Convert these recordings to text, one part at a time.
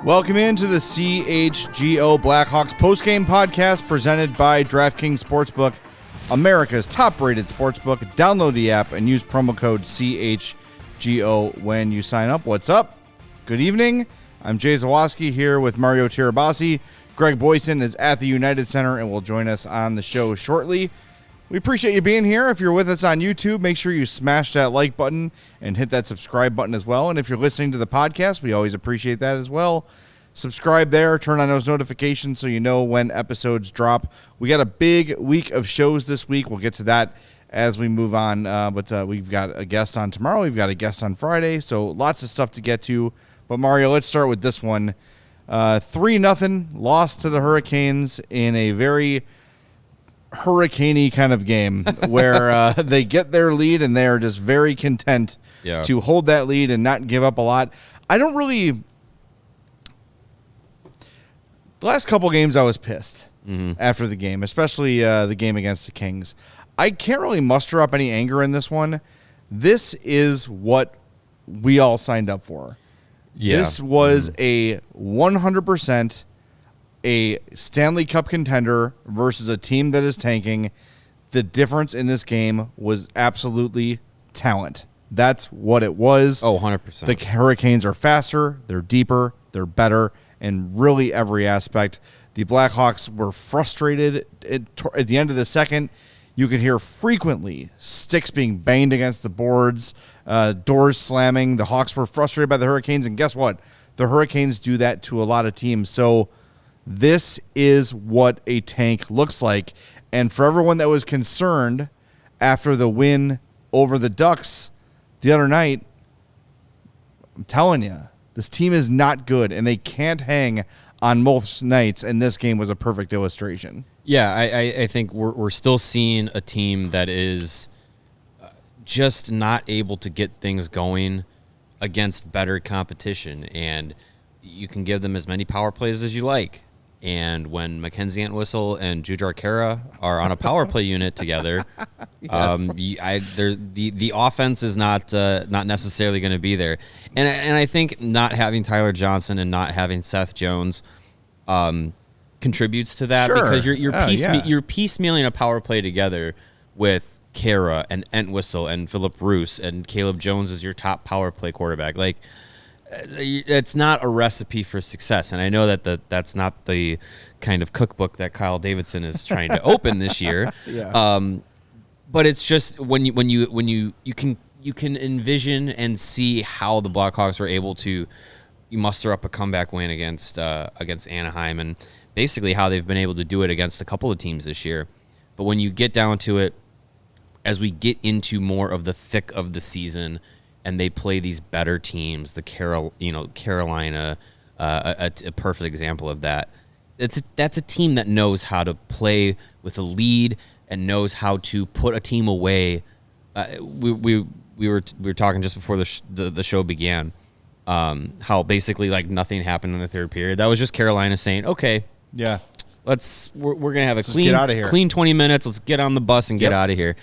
Welcome into the CHGO Blackhawks postgame podcast presented by DraftKings Sportsbook, America's top-rated sportsbook. Download the app and use promo code CHGO when you sign up. What's up? Good evening. I'm Jay Zawaski here with Mario Tirabassi. Greg Boysen is at the United Center and will join us on the show shortly. We appreciate you being here. If you're with us on YouTube, make sure you smash that like button and hit that subscribe button as well. And if you're listening to the podcast, we always appreciate that as well. Subscribe there, turn on those notifications so you know when episodes drop. We got a big week of shows this week. We'll get to that as we move on. But we've got a guest on tomorrow. We've got a guest on Friday. So lots of stuff to get to. But Mario, let's start with this one. 3-0 loss to the Hurricanes in a very hurricane-y kind of game where they get their lead and they are just very content to hold that lead and not give up a lot. The last couple games I was pissed after the game, especially the game against the Kings. I can't really muster up any anger in this one. This is what we all signed up for. Yeah. This was a 100% a Stanley Cup contender versus a team that is tanking. The difference in this game was absolutely talent. That's what it was. Oh, 100%. The Hurricanes are faster, they're deeper, they're better in really every aspect. The Blackhawks were frustrated at the end of the second. You could hear frequently sticks being banged against the boards, doors slamming. The Hawks were frustrated by the Hurricanes, and guess what? The Hurricanes do that to a lot of teams. So this is what a tank looks like. And for everyone that was concerned after the win over the Ducks the other night, I'm telling you, this team is not good, and they can't hang on most nights, and this game was a perfect illustration. Yeah, I think we're still seeing a team that is just not able to get things going against better competition, and you can give them as many power plays as you like. And when Mackenzie Entwistle and Jujhar Khaira are on a power play unit together, yes. The offense is not necessarily going to be there. And I think not having Tyler Johnson and not having Seth Jones contributes to that, because you're piecemealing a power play together with Khaira and Entwistle and Philip Roos and Caleb Jones as your top power play quarterback. Like, it's not a recipe for success, and I know that's not the kind of cookbook that Kyle Davidson is trying to open this year. Yeah. But it's just when you can envision and see how the Blackhawks were able to muster up a comeback win against Anaheim, and basically how they've been able to do it against a couple of teams this year. But when you get down to it, as we get into more of the thick of the season, and they play these better teams, Carolina, a perfect example of that. That's a team that knows how to play with a lead and knows how to put a team away. We were talking just before the show began, how basically like nothing happened in the third period. That was just Carolina saying, okay, yeah, we're gonna have a clean 20 minutes. Let's get on the bus and get out of here.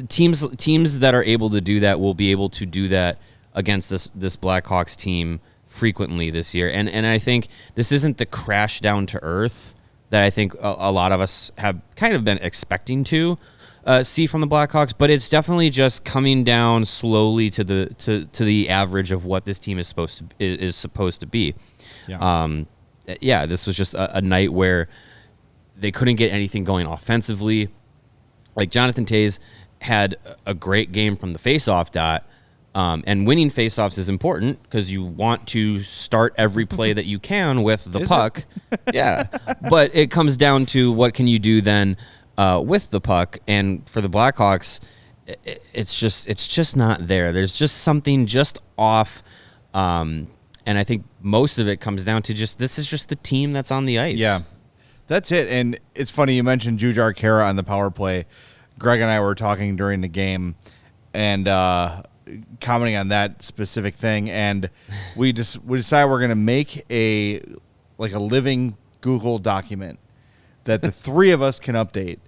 Teams that are able to do that will be able to do that against this Blackhawks team frequently this year. And I think this isn't the crash down to earth that I think a lot of us have kind of been expecting to see from the Blackhawks, but it's definitely just coming down slowly to the average of what this team is supposed to be. Yeah. This was just a night where they couldn't get anything going offensively. Like, Jonathan Toews had a great game from the faceoff dot, and winning faceoffs is important because you want to start every play that you can with the puck. Yeah, but it comes down to what can you do then with the puck, and for the Blackhawks, it's just not there. There's just something just off. And I think most of it comes down to this is just the team that's on the ice. Yeah, that's it. And it's funny you mentioned Jujhar Khaira on the power play. Greg and I were talking during the game and commenting on that specific thing. And we decided we're going to make a living Google document that the three of us can update.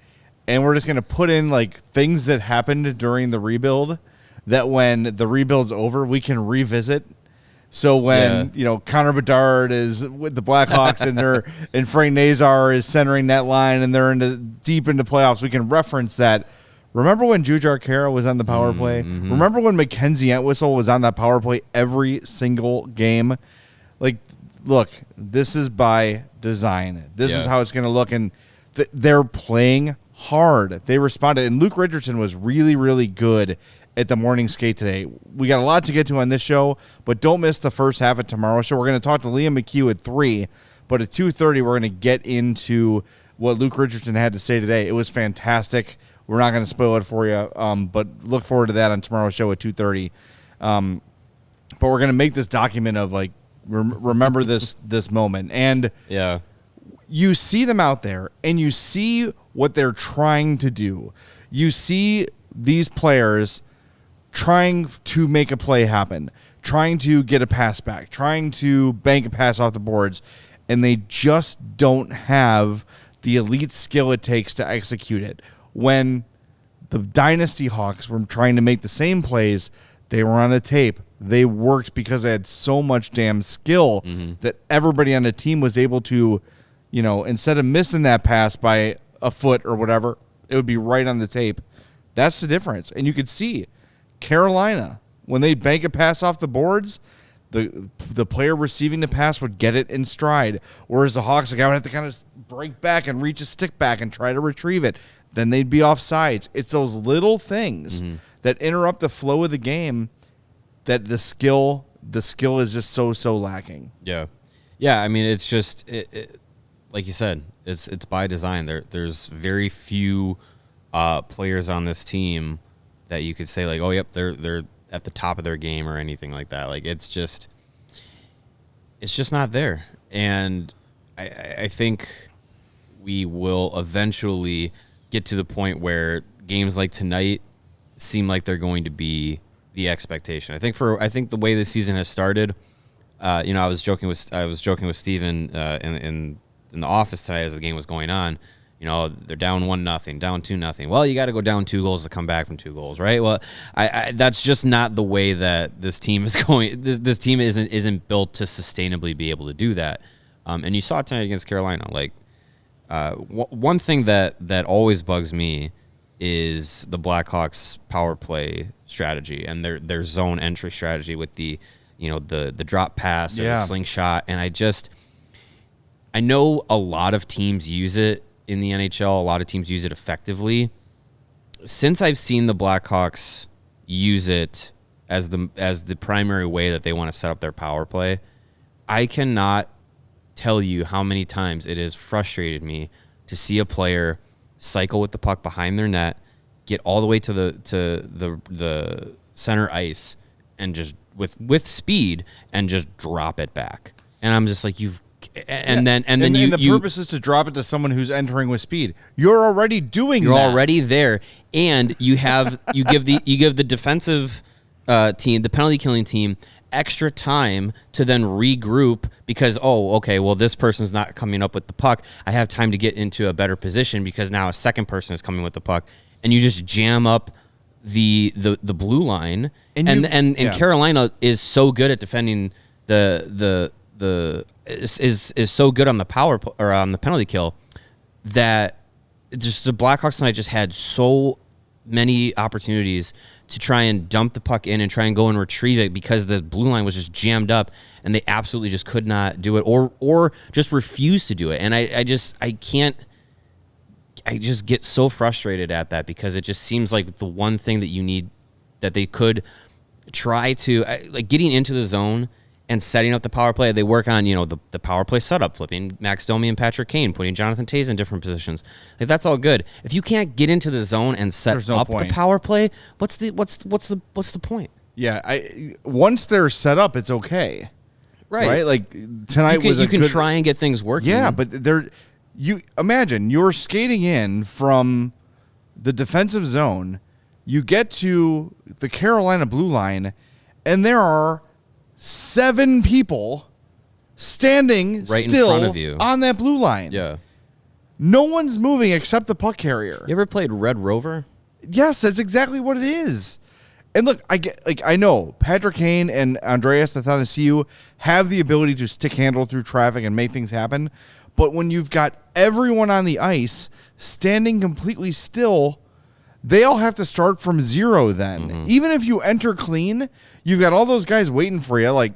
And we're just going to put in like things that happened during the rebuild that when the rebuild's over, we can revisit. So when Connor Bedard is with the Blackhawks and Frank Nazar is centering that line and they're deep into playoffs, we can reference that. Remember when Jujhar Khaira was on the power play? Mm-hmm. Remember when Mackenzie Entwistle was on that power play every single game? Like, look, this is by design. This is how it's going to look, and they're playing hard. They responded, and Luke Richardson was really, really good at the morning skate today. We got a lot to get to on this show, but don't miss the first half of tomorrow's show. We're going to talk to Liam McHugh at 3, but at 2:30 we're going to get into what Luke Richardson had to say today. It was fantastic. We're not going to spoil it for you, but look forward to that on tomorrow's show at 2:30. But we're going to make this document of, like, remember this moment. And you see them out there, and you see what they're trying to do. You see these players trying to make a play happen, trying to get a pass back, trying to bank a pass off the boards, and they just don't have the elite skill it takes to execute it. When the Dynasty Hawks were trying to make the same plays, they were on a tape. They worked because they had so much damn skill that everybody on the team was able to, instead of missing that pass by a foot or whatever, it would be right on the tape. That's the difference. And you could see Carolina, when they bank a pass off the boards, the player receiving the pass would get it in stride, whereas the Hawks, the guy would have to kind of break back and reach a stick back and try to retrieve it. Then they'd be off sides. It's those little things that interrupt the flow of the game that the skill is just so lacking. Yeah. I mean, it's just like you said, it's by design. There's very few players on this team that you could say, like, oh, yep, they're at the top of their game or anything like that. Like, it's just not there. And I think we will eventually get to the point where games like tonight seem like they're going to be the expectation. I think the way this season has started, I was joking with Steven in the office today as the game was going on. They're down 1-0, down 2-0. Well, you got to go down 2 goals to come back from 2 goals, right? Well, I that's just not the way that this team is going. This team isn't built to sustainably be able to do that. And you saw it tonight against Carolina. Like, one thing that always bugs me is the Blackhawks power play strategy and their zone entry strategy with the drop pass or the slingshot. And I know a lot of teams use it in the NHL. A lot of teams use it effectively. Since I've seen the Blackhawks use it as the primary way that they want to set up their power play, I cannot tell you how many times it has frustrated me to see a player cycle with the puck behind their net, get all the way to the center ice, and just with speed and just drop it back. And I'm just like, then the purpose is to drop it to someone who's entering with speed. You're already doing. You're already there, and you give the defensive team, the penalty killing team, extra time to then regroup because, this person's not coming up with the puck. I have time to get into a better position because now a second person is coming with the puck, and you just jam up the blue line. And Carolina is so good at defending is so good on the power or on the penalty kill that just the Blackhawks tonight just had so many opportunities to try and dump the puck in and try and go and retrieve it because the blue line was just jammed up and they absolutely just could not do it or just refused to do it. And I just get so frustrated at that because it just seems like the one thing that you need that they could try to like getting into the zone and setting up the power play. They work on, the power play setup, flipping Max Domi and Patrick Kane, putting Jonathan Toews in different positions. Like, that's all good. If you can't get into the zone and set up the power play, what's the point? Yeah, once they're set up, it's okay. Right? Like tonight you can try and get things working. Yeah, but you imagine you're skating in from the defensive zone, you get to the Carolina blue line, and there are 7 people standing right still in front of you on that blue line. Yeah. No one's moving except the puck carrier. You ever played Red Rover? Yes, that's exactly what it is. And look, I know Patrick Kane and Andreas Athanasiou have the ability to stick handle through traffic and make things happen. But when you've got everyone on the ice standing completely still, they all have to start from zero then. Mm-hmm. Even if you enter clean, you've got all those guys waiting for you, like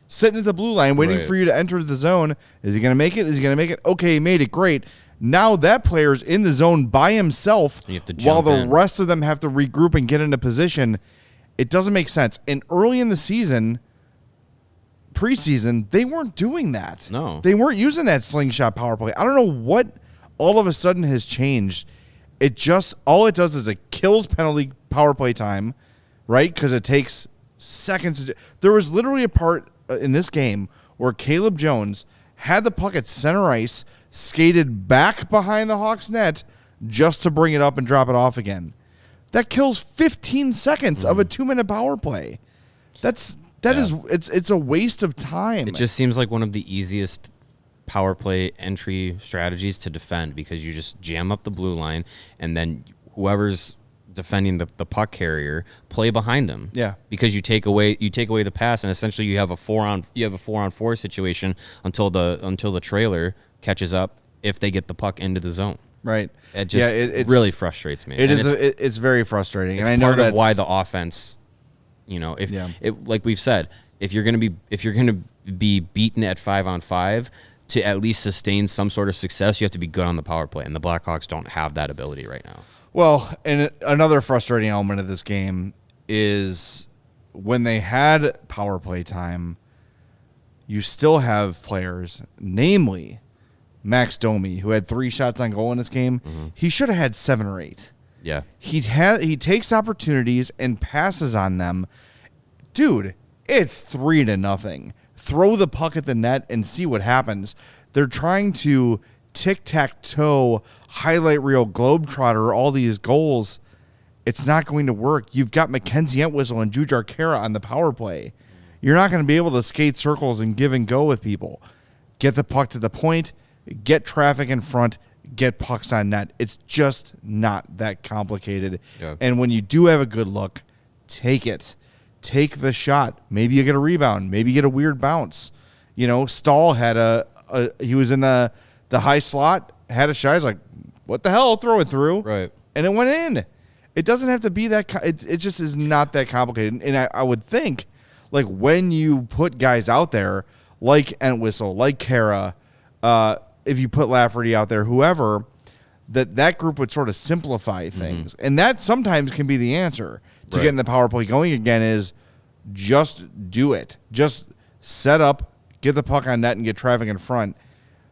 sitting at the blue line, waiting for you to enter the zone. Is he going to make it? Is he going to make it? Okay, he made it. Great. Now that player's in the zone by himself while the rest of them have to regroup and get into position. It doesn't make sense. And early in the season, preseason, they weren't doing that. No. They weren't using that slingshot power play. I don't know what all of a sudden has changed. All it does is it kills penalty power play time, right? Because it takes seconds. There was literally a part in this game where Caleb Jones had the puck at center ice, skated back behind the Hawks net just to bring it up and drop it off again. That kills 15 seconds of a 2-minute power play. It's a waste of time. It just seems like one of the easiest power play entry strategies to defend, because you just jam up the blue line and then whoever's defending the puck carrier play behind them. Yeah. Because you take away the pass and essentially you have a 4-on-4 situation until the trailer catches up if they get the puck into the zone. Right. It just really frustrates me. It's very frustrating. It's and I know that's why the offense, like we've said, if you're going to be beaten at 5-on-5 to at least sustain some sort of success, you have to be good on the power play, and the Blackhawks don't have that ability right now. Well, and another frustrating element of this game is when they had power play time, you still have players, namely Max Domi, who had 3 shots on goal in this game. Mm-hmm. He should have had 7 or 8. Yeah. He takes opportunities and passes on them. Dude, it's 3-0. Throw the puck at the net and see what happens. They're trying to tic-tac-toe, highlight reel, globetrotter all these goals. It's not going to work. You've got Mackenzie Entwistle and Jujhar Khaira on the power play. You're not going to be able to skate circles and give and go with people. Get the puck to the point, get traffic in front, get pucks on net. It's just not that complicated. Yeah. And when you do have a good look, take it. Take the shot. Maybe you get a rebound. Maybe you get a weird bounce. Stahl had he was in the high slot, had a shot. He's like, what the hell? Throw it through. Right. And it went in. It doesn't have to be that. It just is not that complicated. And I would think, like, when you put guys out there like Entwistle, like Khaira, if you put Lafferty out there, whoever, that group would sort of simplify things. Mm-hmm. And that sometimes can be the answer to getting the power play going again, is just do it. Just set up, get the puck on net, and get traffic in front.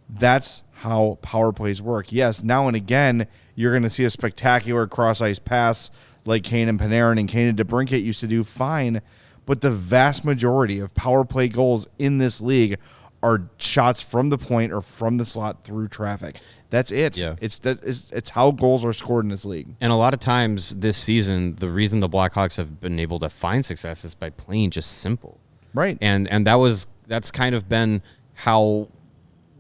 That's how power plays work. Yes, now and again, you're going to see a spectacular cross-ice pass like Kane and Panarin and Kane and DeBrincat used to do, fine. But the vast majority of power play goals in this league are shots from the point or from the slot through traffic. That's it. Yeah. It's how goals are scored in this league. And a lot of times this season, the reason the Blackhawks have been able to find success is by playing just simple. Right. And that's kind of been how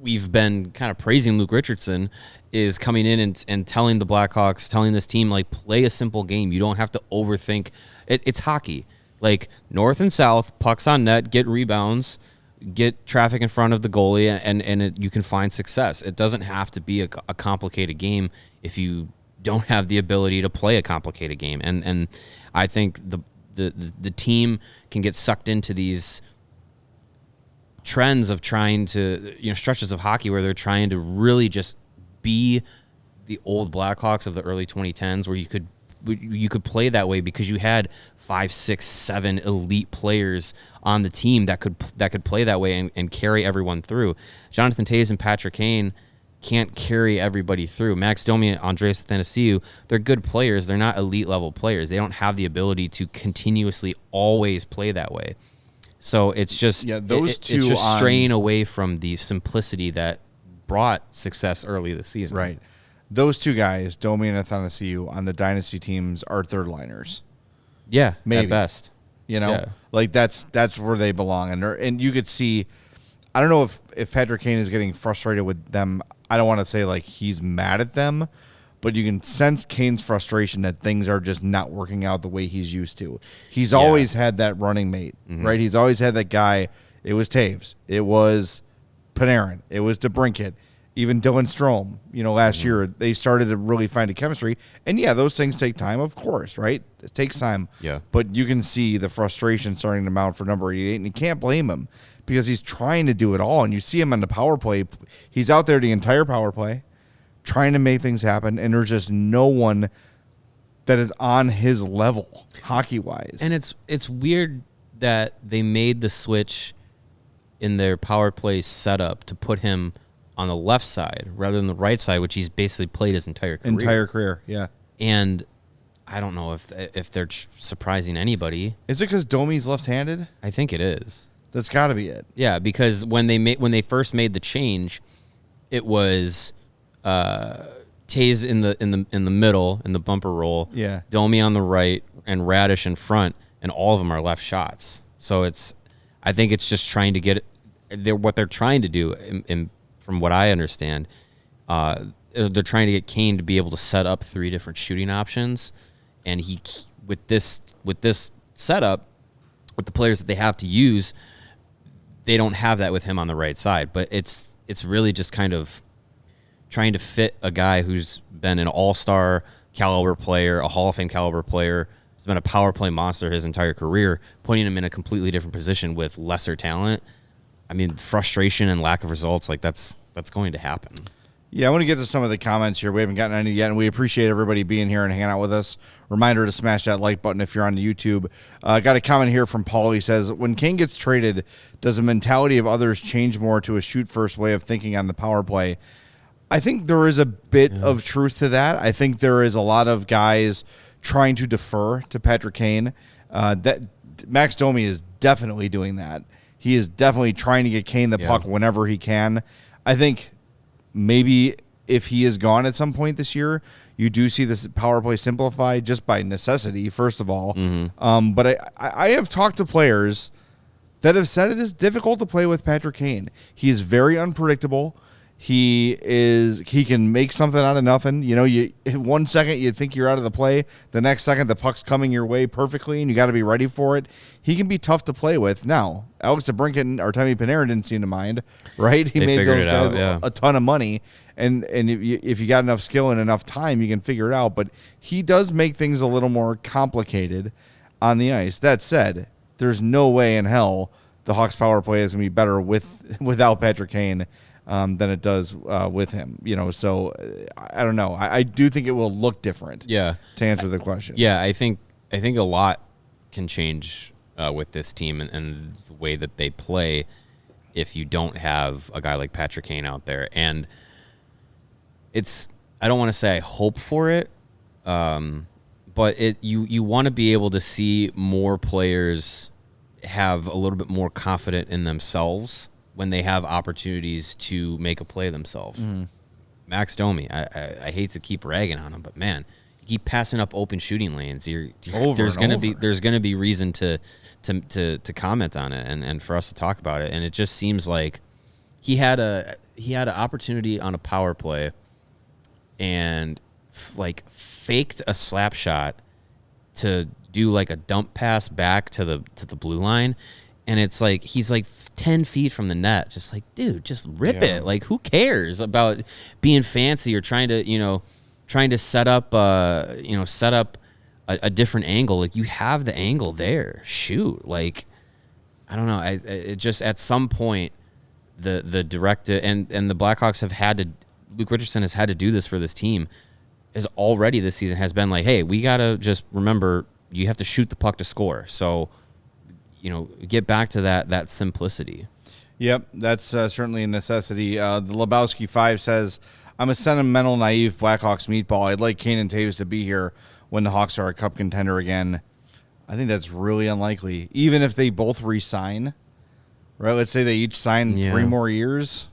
we've been kind of praising Luke Richardson, is coming in and telling the Blackhawks, telling this team, like, play a simple game. You don't have to overthink. It's hockey. Like, north and south, pucks on net, get rebounds, get traffic in front of the goalie, and you can find success. It doesn't have to be a complicated game if you don't have the ability to play a complicated game. And I think the team can get sucked into these trends of trying to, stretches of hockey where they're trying to really just be the old Blackhawks of the early 2010s, where you could play that way because you had 5, 6, 7 elite players on the team that could play that way and carry everyone through. Jonathan Toews and Patrick Kane can't carry everybody through. Max Domi and Andreas Athanasiou, they're good players. They're not elite level players. They don't have the ability to continuously always play that way. So it's just it's just straying away from the simplicity that brought success early this season. Right. Those two guys, Domi and Athanasiou, on the dynasty teams are third liners. Yeah, maybe at best. Like that's where they belong. And you could see, I don't know if Patrick Kane is getting frustrated with them. I don't want to say like he's mad at them, but you can sense Kane's frustration that things are just not working out the way he's used to. He's always had that running mate, right? He's always had that guy. It was Toews. It was Panarin. It was DeBrincat. Even Dylan Strome, last year, they started to really find a chemistry. And, those things take time, of course, right? It takes time. Yeah. But you can see the frustration starting to mount for number 88, and you can't blame him because he's trying to do it all. And you see him on the power play. He's out there the entire power play trying to make things happen, and there's just no one that is on his level hockey-wise. And it's weird that they made the switch in their power play setup to put him on the left side rather than the right side, which he's basically played his entire career. Yeah. And I don't know if they're surprising anybody. Is it because Domi's left-handed? I think it is. That's got to be it. Yeah, because when they first made the change, it was Toews in the middle in the bumper roll. Yeah. Domi on the right and Radish in front, and all of them are left shots. So I think it's just trying to get what they're trying to do from what I understand, they're trying to get Kane to be able to set up 3 different shooting options, and he with this setup, with the players that they have to use, they don't have that with him on the right side. But it's really just kind of trying to fit a guy who's been an all-star caliber player, a Hall of Fame caliber player, has been a power play monster his entire career, putting him in a completely different position with lesser talent. I mean, frustration and lack of results, that's going to happen. Yeah, I want to get to some of the comments here. We haven't gotten any yet, and we appreciate everybody being here and hanging out with us. Reminder to smash that like button if you're on the YouTube. Got a comment here from Paul. He says, when Kane gets traded, does the mentality of others change more to a shoot-first way of thinking on the power play? I think there is a bit of truth to that. I think there is a lot of guys trying to defer to Patrick Kane. That Max Domi is definitely doing that. He is definitely trying to get Kane the puck whenever he can. I think maybe if he is gone at some point this year, you do see this power play simplify just by necessity, first of all. But I have talked to players that have said it is difficult to play with Patrick Kane. He is very unpredictable. He can make something out of nothing. In 1 second you think you're out of the play, the next second the puck's coming your way perfectly, and you got to be ready for it. He can be tough to play with. Now, Alex DeBrincat and Artemi Panarin didn't seem to mind, right? He made those guys a ton of money, and if you got enough skill and enough time, you can figure it out. But he does make things a little more complicated on the ice. That said, there's no way in hell the Hawks power play is going to be better without Patrick Kane than it does with him, So I don't know. I do think it will look different. Yeah. To answer the question. Yeah, I think a lot can change with this team and the way that they play if you don't have a guy like Patrick Kane out there. And I don't want to say I hope for it, but you want to be able to see more players have a little bit more confident in themselves when they have opportunities to make a play themselves. Max Domi, I hate to keep ragging on him, but man, you keep passing up open shooting lanes. There's gonna be reason to comment on it and for us to talk about it. And it just seems like he had an opportunity on a power play and faked a slap shot to do a dump pass back to the blue line. And it's he's 10 feet from the net, just dude, just rip it. Who cares about being fancy or trying to set up a different angle? You have the angle there. Shoot. I don't know. It just at some point the director and the Blackhawks have had to. Luke Richardson has had to do this for this team. Is already this season has been hey, we gotta just remember you have to shoot the puck to score. So. Get back to that simplicity. Yep, that's certainly a necessity. The Lebowski 5 says, I'm a sentimental, naive Blackhawks meatball. I'd like Kane and Toews to be here when the Hawks are a cup contender again. I think that's really unlikely. Even if they both re-sign, right? Let's say they each sign 3 more years.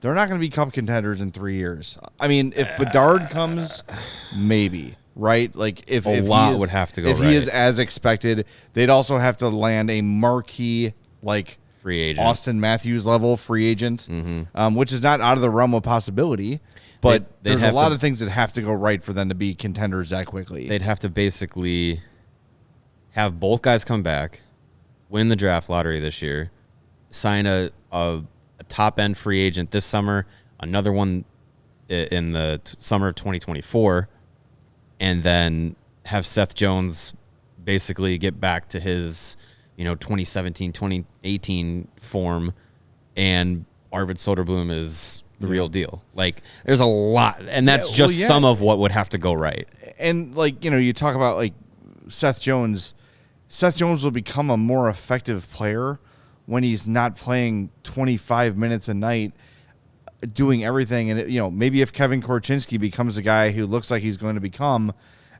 They're not going to be cup contenders in 3 years. I mean, if Bedard comes, maybe. Right, if a lot would have to go. If he is as expected, they'd also have to land a marquee free agent. Austin Matthews level free agent, which is not out of the realm of possibility. But there's a lot of things that have to go right for them to be contenders that quickly. They'd have to basically have both guys come back, win the draft lottery this year, sign a top-end free agent this summer, another one in the summer of 2024, and then have Seth Jones basically get back to his 2017, 2018 form, and Arvid Soderblom is the real deal. Like, there's a lot, and that's some of what would have to go right. And you talk about Seth Jones. Seth Jones will become a more effective player when he's not playing 25 minutes a night, doing everything. And maybe if Kevin Korchinski becomes a guy who looks like he's going to become,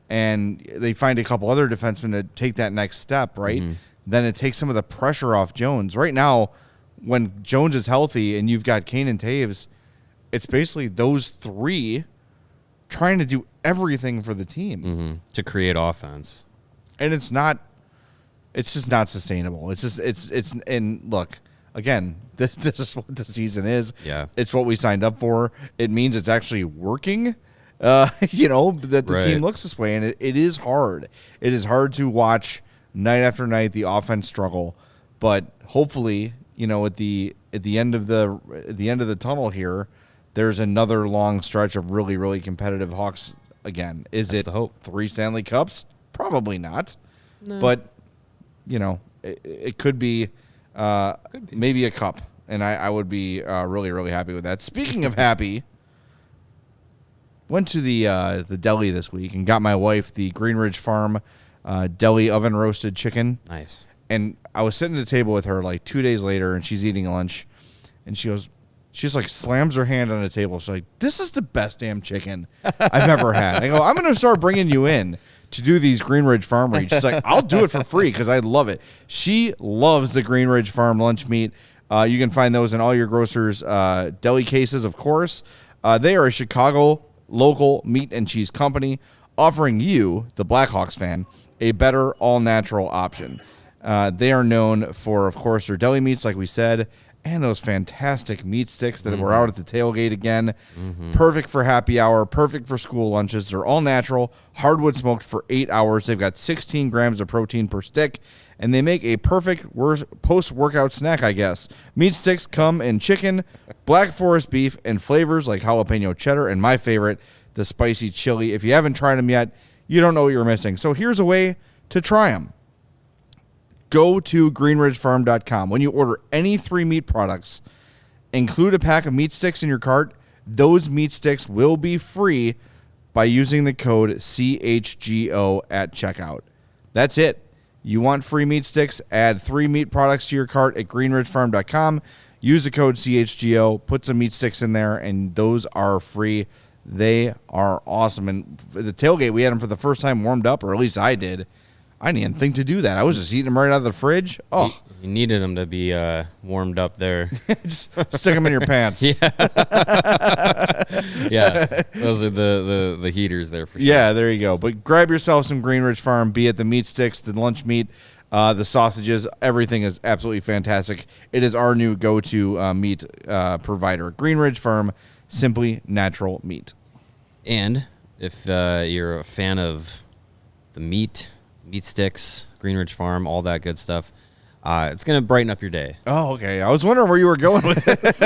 and they find a couple other defensemen to take that next step, right? Then it takes some of the pressure off Jones. Right now, when Jones is healthy and you've got Kane and Toews, it's basically those three trying to do everything for the team to create offense, and it's just not sustainable. And look, again, this is what the season is. Yeah, it's what we signed up for. It means it's actually working. That the team looks this way, and it is hard. It is hard to watch night after night the offense struggle, but hopefully, at the end of the tunnel here, there's another long stretch of really, really competitive Hawks again. That's it the hope. 3 Stanley Cups? Probably not. No. But, it could be, maybe a cup. And I would be really, really happy with that. Speaking of happy, went to the deli this week and got my wife the Greenridge Farm deli oven roasted chicken. Nice. And I was sitting at the table with her 2 days later, and she's eating lunch, and she slams her hand on the table. She's like, "This is the best damn chicken I've ever had." I go, "I'm going to start bringing you in to do these Greenridge Farm reads." She's like, "I'll do it for free because I love it." She loves the Greenridge Farm lunch meat. You can find those in all your grocers' deli cases, of course. They are a Chicago local meat and cheese company offering you, the Blackhawks fan, a better all-natural option. They are known for, of course, their deli meats, like we said, and those fantastic meat sticks that were out at the tailgate again. Perfect for happy hour, perfect for school lunches. They're all natural, hardwood smoked for 8 hours. They've got 16 grams of protein per stick, and they make a perfect post-workout snack, I guess. Meat sticks come in chicken, black forest beef, and flavors like jalapeno cheddar, and my favorite, the spicy chili. If you haven't tried them yet, you don't know what you're missing. So here's a way to try them. Go to greenridgefarm.com. When you order any 3 meat products, include a pack of meat sticks in your cart. Those meat sticks will be free by using the code CHGO at checkout. That's it. You want free meat sticks? Add 3 meat products to your cart at greenridgefarm.com. Use the code CHGO. Put some meat sticks in there, and those are free. They are awesome. And for the tailgate, we had them for the first time warmed up, or at least I did. I didn't even think to do that. I was just eating them right out of the fridge. Oh, you needed them to be warmed up there. Just stick them in your pants. Yeah, those are the heaters there for sure. Yeah, there you go. But grab yourself some Greenridge Farm, be it the meat sticks, the lunch meat, the sausages. Everything is absolutely fantastic. It is our new go-to meat provider. Greenridge Farm, simply natural meat. And if you're a fan of the meat sticks, Greenridge Farm, all that good stuff, it's going to brighten up your day. Oh, okay. I was wondering where you were going with this.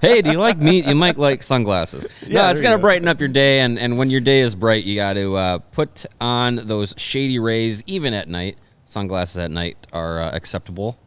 Hey, do you like meat? You might like sunglasses. Yeah, no, it's going to brighten up your day, and when your day is bright, you got to put on those shady rays, even at night. Sunglasses at night are acceptable.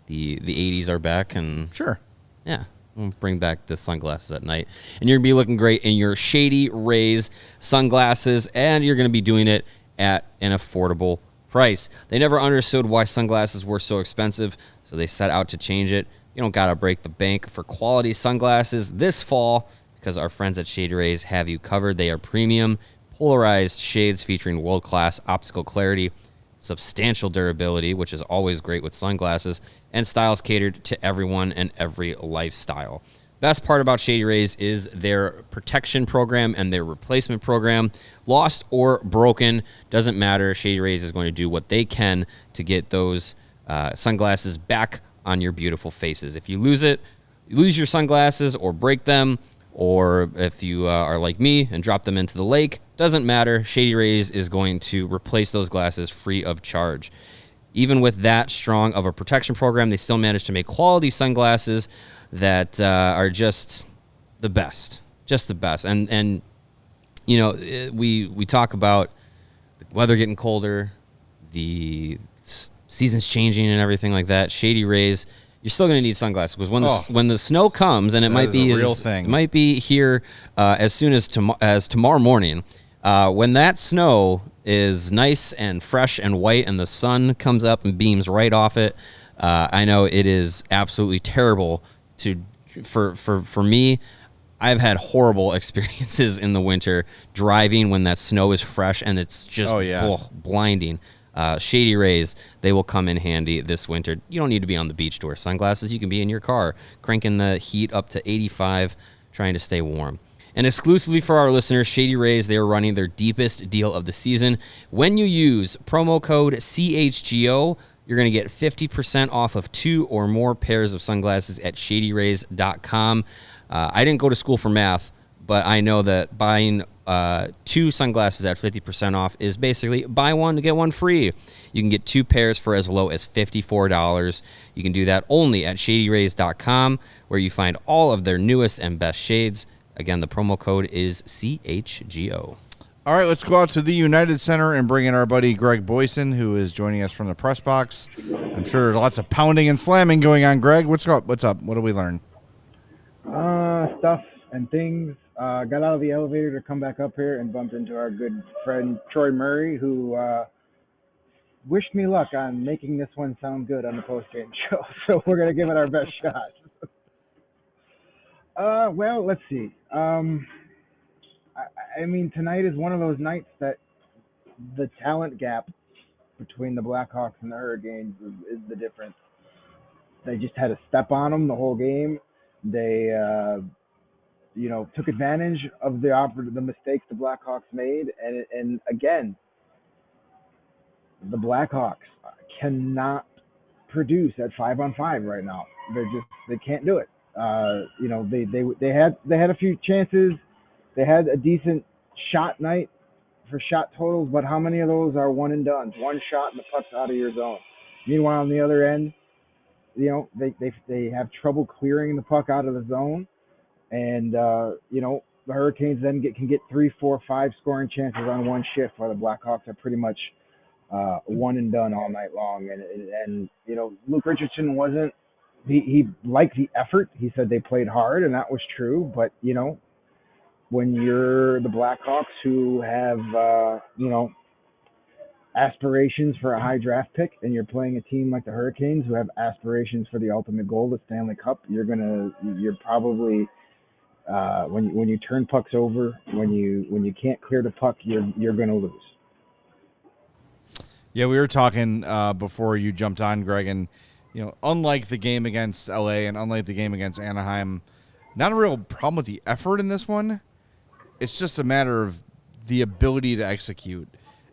The 80s are back, and sure. Yeah. We'll bring back the sunglasses at night. And you're going to be looking great in your Shady Rays sunglasses, and you're going to be doing it at an affordable price. They never understood why sunglasses were so expensive, so they set out to change it. You don't got to break the bank for quality sunglasses this fall because our friends at Shady Rays have you covered. They are premium, polarized shades featuring world-class optical clarity, substantial durability, which is always great with sunglasses, and styles catered to everyone and every lifestyle. Best part about Shady Rays is their protection program and their replacement program. Lost or broken, doesn't matter. Shady Rays is going to do what they can to get those sunglasses back on your beautiful faces. If you lose your sunglasses or break them, or if you are like me and drop them into the lake, doesn't matter. Shady Rays is going to replace those glasses free of charge. Even with that strong of a protection program, they still manage to make quality sunglasses that are just the best. Just the best. And you know, we talk about the weather getting colder, the seasons changing and everything like that. Shady Rays, you're still going to need sunglasses, because when the snow comes, and it might be a real thing. It might be here as soon as tomorrow morning. When that snow is nice and fresh and white, and the sun comes up and beams right off it, I know it is absolutely terrible for me. I've had horrible experiences in the winter driving when that snow is fresh and it's just blinding. Shady Rays, they will come in handy this winter. You don't need to be on the beach to wear sunglasses. You can be in your car, cranking the heat up to 85, trying to stay warm. And exclusively for our listeners, Shady Rays, they are running their deepest deal of the season. When you use promo code CHGO, you're going to get 50% off of 2 or more pairs of sunglasses at shadyrays.com. I didn't go to school for math, but I know that buying 2 sunglasses at 50% off is basically buy one to get one free. You can get 2 pairs for as low as $54. You can do that only at shadyrays.com, where you find all of their newest and best shades. Again, the promo code is CHGO. All right, let's go out to the United Center and bring in our buddy Greg Boysen, who is joining us from the press box. I'm sure there's lots of pounding and slamming going on. Greg, what's up? What did we learn? Stuff and things. Got out of the elevator to come back up here and bumped into our good friend Troy Murray, who wished me luck on making this one sound good on the postgame show. So we're going to give it our best shot. Well, let's see. I mean, tonight is one of those nights that the talent gap between the Blackhawks and the Hurricanes is the difference. They just had a step on them the whole game. They, took advantage of the mistakes the Blackhawks made, and again, the Blackhawks cannot produce at 5-on-5 right now. They can't do it. They had a few chances. They had a decent shot night for shot totals, but how many of those are one and done? One shot and the puck's out of your zone. Meanwhile, on the other end, they have trouble clearing the puck out of the zone, and the Hurricanes then can get 3, 4, 5 scoring chances on one shift, while the Blackhawks are pretty much one and done all night long. And Luke Richardson wasn't. He liked the effort. He said they played hard, and that was true. But when you're the Blackhawks, who have aspirations for a high draft pick, and you're playing a team like the Hurricanes, who have aspirations for the ultimate goal, the Stanley Cup, you're probably when you turn pucks over, when you can't clear the puck, you're gonna lose. Yeah, we were talking before you jumped on, Greg, and unlike the game against LA and unlike the game against Anaheim, not a real problem with the effort in this one. It's just a matter of the ability to execute.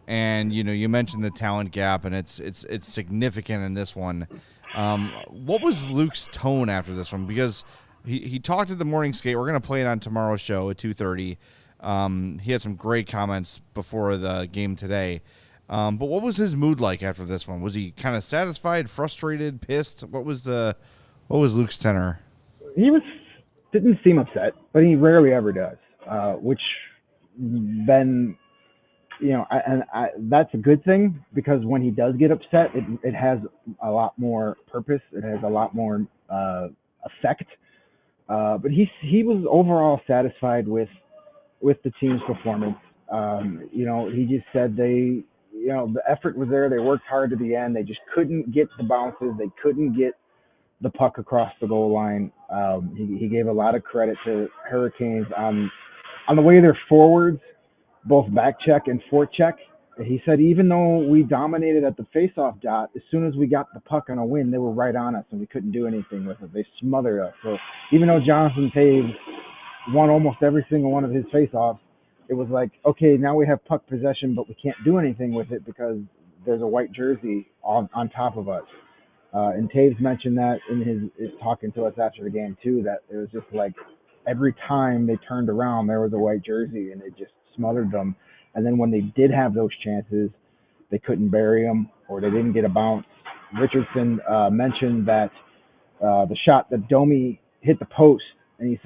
And you mentioned the talent gap, and it's significant in this one. What was Luke's tone after this one? Because he talked at the morning skate. We're going to play it on tomorrow's show at 2:30. He had some great comments before the game today. But what was his mood like after this one? Was he kind of satisfied, frustrated, pissed? What was Luke's tenor? He didn't seem upset, but he rarely ever does. Which then, that's a good thing, because when he does get upset, it has a lot more purpose. It has a lot more effect. But he was overall satisfied with the team's performance. He just said the effort was there. They worked hard to the end. They just couldn't get the bounces. They couldn't get the puck across the goal line. He gave a lot of credit to Hurricanes on the way their forwards, both back check and forecheck. He said even though we dominated at the faceoff dot, as soon as we got the puck on a win, they were right on us, and we couldn't do anything with it. They smothered us. So even though Jonathan Toews won almost every single one of his faceoffs, it was like, okay, now we have puck possession, but we can't do anything with it because there's a white jersey on top of us. And Toews mentioned that in his talking to us after the game too, that it was just like every time they turned around, there was a white jersey, and it just smothered them. And then when they did have those chances, they couldn't bury them, or they didn't get a bounce. Richardson mentioned that the shot that Domi hit the post, and he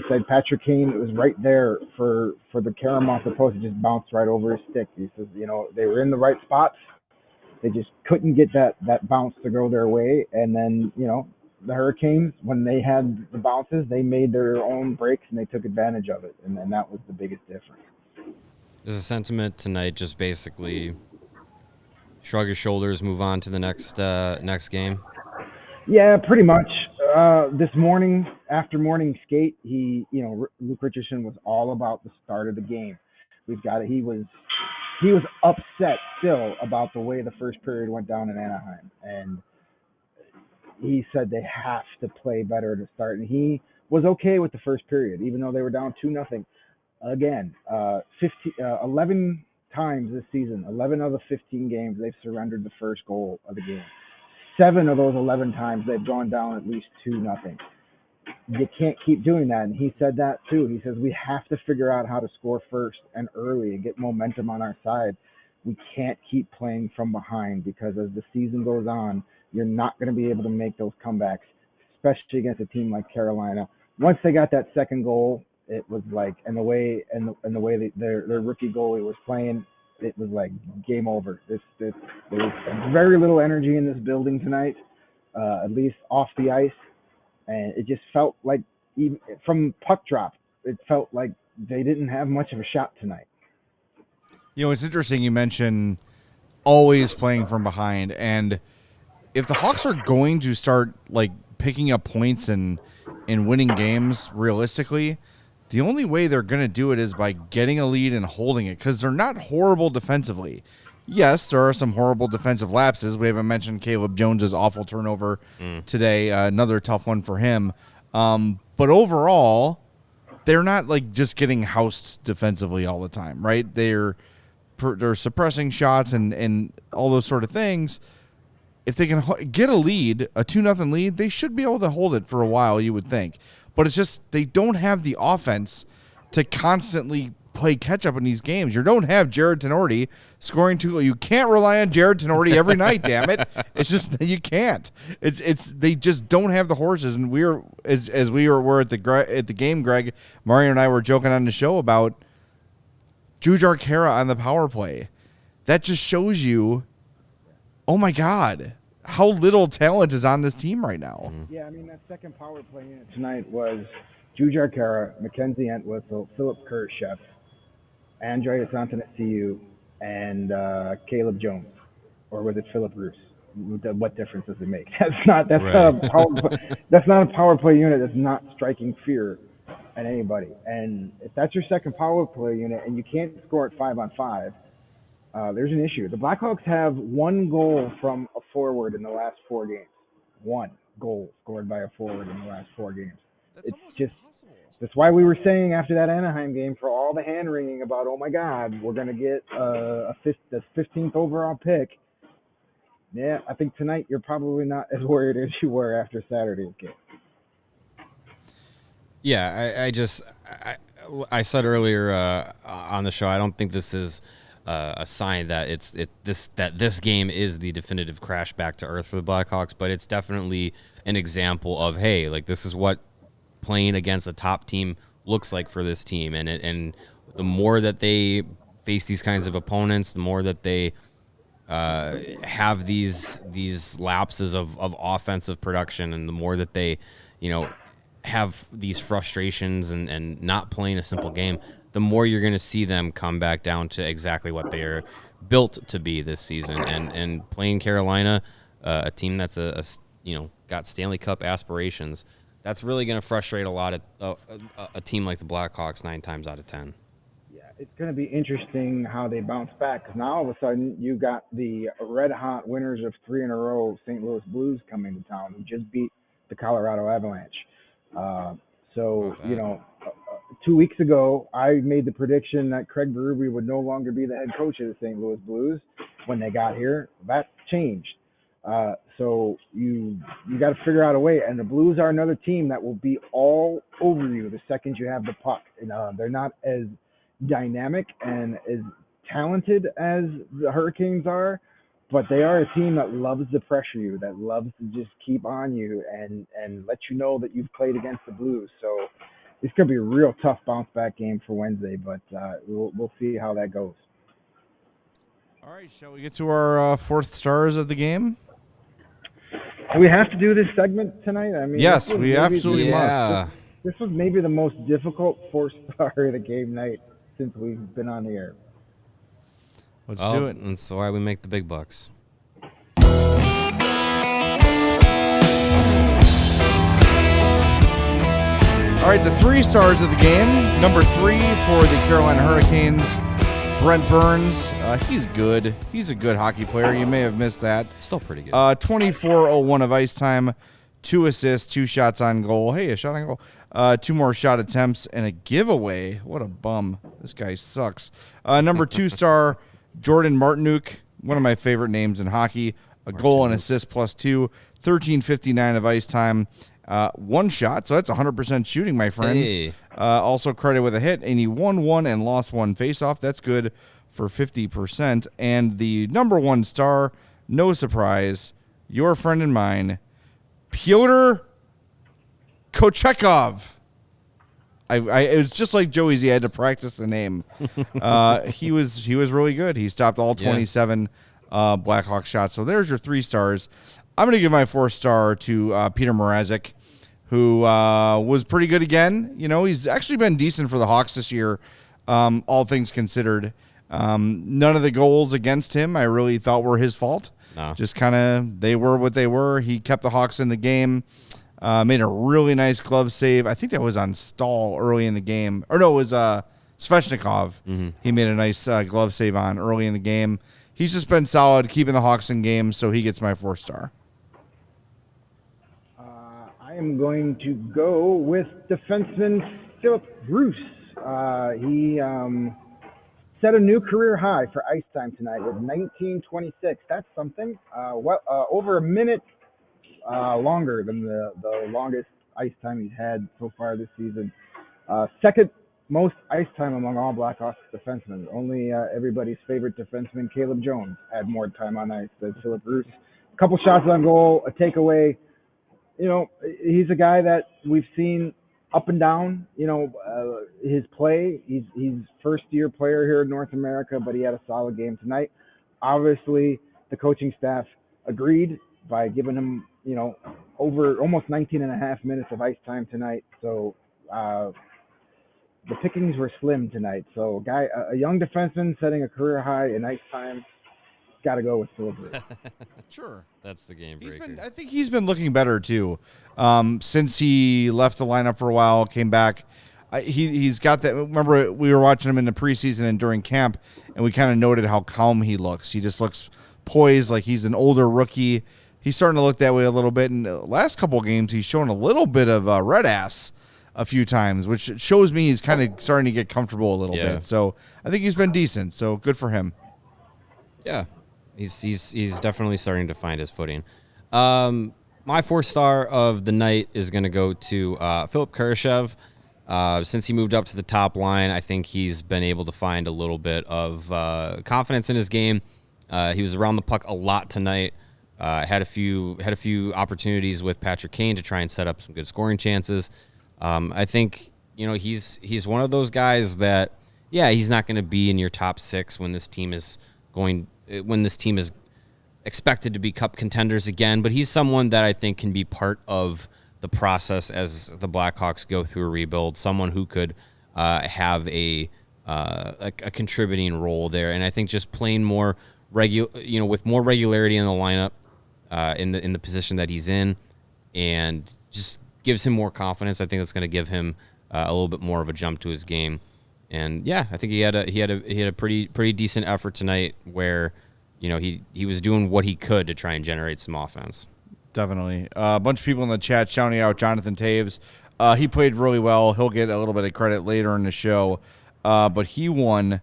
said Patrick Kane was right there for the carom off the post. It just bounced right over his stick. He says, they were in the right spots. They just couldn't get that bounce to go their way. And then, the Hurricanes, when they had the bounces, they made their own breaks and they took advantage of it. And that was the biggest difference. Is the sentiment tonight just basically shrug your shoulders, move on to the next game? Yeah, pretty much. This morning, after morning skate, Luke Richardson was all about the start of the game. We've got it. He was upset still about the way the first period went down in Anaheim, and he said they have to play better to start. And he was okay with the first period, even though they were down 2-0. Again, 11 times this season, 11 of the 15 games, they've surrendered the first goal of the game. 7 of those 11 times they've gone down at least 2-0. You can't keep doing that. And he said that too. He says we have to figure out how to score first and early and get momentum on our side. We can't keep playing from behind, because as the season goes on, you're not going to be able to make those comebacks, especially against a team like Carolina. Once they got that second goal, it was like, and the way their rookie goalie was playing, it was like game over. There was very little energy in this building tonight, at least off the ice, and it just felt like, even from puck drop, it felt like they didn't have much of a shot tonight. It's interesting you mentioned always playing from behind, and if the Hawks are going to start like picking up points and winning games realistically, the only way they're going to do it is by getting a lead and holding it, because they're not horrible defensively. Yes, there are some horrible defensive lapses. We haven't mentioned Caleb Jones's awful turnover today, another tough one for him. But overall, they're not like just getting housed defensively all the time, right? They're suppressing shots and all those sort of things. If they can get a lead, a 2-0 lead, they should be able to hold it for a while, you would think. But it's just they don't have the offense to constantly play catch-up in these games. You don't have Jared Tenorti scoring two. You can't rely on Jared Tenorti every night, damn it. It's just you can't. It's they just don't have the horses. And we're as we were at the game, Greg, Mario and I were joking on the show about Jujhar Khaira on the power play. That just shows you, oh my God, how little talent is on this team right now. Yeah, I mean, that second power play unit tonight was Jujhar Khaira, Mackenzie Entwistle, Philip Kurashev, Andreas Antoniciu, and Caleb Jones. Or was it Philip Roos? What difference does it make? That's not a power play unit that's not striking fear at anybody. And if that's your second power play unit and you can't score at 5-on-5, there's an issue. The Blackhawks have one goal from a forward in the last 4 games. One goal scored by a forward in the last 4 games. It's just impossible. That's why we were saying after that Anaheim game, for all the hand-wringing about, oh my God, we're going to get the 15th overall pick. Yeah, I think tonight you're probably not as worried as you were after Saturday's game. Yeah, I said earlier on the show, I don't think this is a sign that this game is the definitive crash back to earth for the Blackhawks, but it's definitely an example of, hey, like, this is what playing against a top team looks like for this team, and the more that they face these kinds of opponents, the more that they have these lapses of offensive production, and the more that they have these frustrations and not playing a simple game, the more you're going to see them come back down to exactly what they are built to be this season. And playing Carolina, a team that's got Stanley Cup aspirations, that's really going to frustrate a lot of a team like the Blackhawks 9 times out of 10. Yeah, it's going to be interesting how they bounce back, because now all of a sudden you got the red-hot winners of 3 in a row, St. Louis Blues, coming to town, who just beat the Colorado Avalanche. 2 weeks ago, I made the prediction that Craig Berube would no longer be the head coach of the St. Louis Blues when they got here. That changed. So you got to figure out a way. And the Blues are another team that will be all over you the second you have the puck. And they're not as dynamic and as talented as the Hurricanes are, but they are a team that loves to pressure you, that loves to just keep on you and let you know that you've played against the Blues. So it's going to be a real tough bounce back game for Wednesday, but we'll see how that goes. All right, shall we get to our fourth stars of the game? Do we have to do this segment tonight? I mean, yes, we absolutely must. This was maybe the most difficult 4-star of the game night since we've been on the air. Let's do it. That's why we make the big bucks. All right, the 3 stars of the game. Number 3 for the Carolina Hurricanes, Brent Burns. He's good. He's a good hockey player. You may have missed that. Still pretty good. 24:01 of ice time, 2 assists, 2 shots on goal. Hey, a shot on goal. 2 more shot attempts and a giveaway. What a bum. This guy sucks. Number 2 star, Jordan Martinook, one of my favorite names in hockey. A goal and assist +2, 13:59 of ice time. 1 shot, so that's 100% shooting, my friends. Hey. Also credit with a hit, and he won 1 and lost 1 faceoff. That's good for 50%. And the number 1 star, no surprise, your friend and mine, Pyotr Kochekov. It was just like Joey's. He had to practice the name. He was really good. He stopped all 27 Blackhawks shots. So there's your 3 stars. I'm going to give my 4th star to Peter Mrazek, who was pretty good again. You know, he's actually been decent for the Hawks this year, all things considered. None of the goals against him I really thought were his fault. No. Just kind of, they were what they were. He kept the Hawks in the game. Made a really nice glove save. I think that was on Stahl early in the game. Or no, it was Svechnikov. Mm-hmm. He made a nice glove save on early in the game. He's just been solid, keeping the Hawks in games, so he gets my 4th star. I am going to go with defenseman Philip Bruce. He set a new career high for ice time tonight with 19:26. That's something. Over a minute longer than the longest ice time he's had so far this season. Second most ice time among all Blackhawks defensemen. Only everybody's favorite defenseman, Caleb Jones, had more time on ice than Philip Bruce. A couple shots on goal, a takeaway. You know, he's a guy that we've seen up and down, his play. He's first-year player here in North America, but he had a solid game tonight. Obviously, the coaching staff agreed by giving him, over almost 19 and a half minutes of ice time tonight. So the pickings were slim tonight. So a young defenseman setting a career high in ice time, got to go with Philip Bruce. Sure. That's the game breaker. I think he's been looking better, too. Since he left the lineup for a while, came back. He's got that. Remember, we were watching him in the preseason and during camp, and we kind of noted how calm he looks. He just looks poised, like he's an older rookie. He's starting to look that way a little bit. In the last couple of games, he's shown a little bit of red ass a few times, which shows me he's kind of starting to get comfortable a little bit. So I think he's been decent. So good for him. Yeah. He's definitely starting to find his footing. My 4th star of the night is going to go to Philip Kurashev. Since he moved up to the top line, I think he's been able to find a little bit of confidence in his game. He was around the puck a lot tonight. Had a few opportunities with Patrick Kane to try and set up some good scoring chances. I think he's one of those guys that he's not going to be in your top 6 when this team is expected to be cup contenders again, but he's someone that I think can be part of the process as the Blackhawks go through a rebuild, someone who could have a contributing role there. And I think just playing more with more regularity in the lineup, in the position that he's in, and just gives him more confidence. I think that's going to give him a little bit more of a jump to his game. And I think he had a pretty decent effort tonight where, he was doing what he could to try and generate some offense. Definitely. A bunch of people in the chat shouting out Jonathan Toews. He played really well. He'll get a little bit of credit later in the show. But he won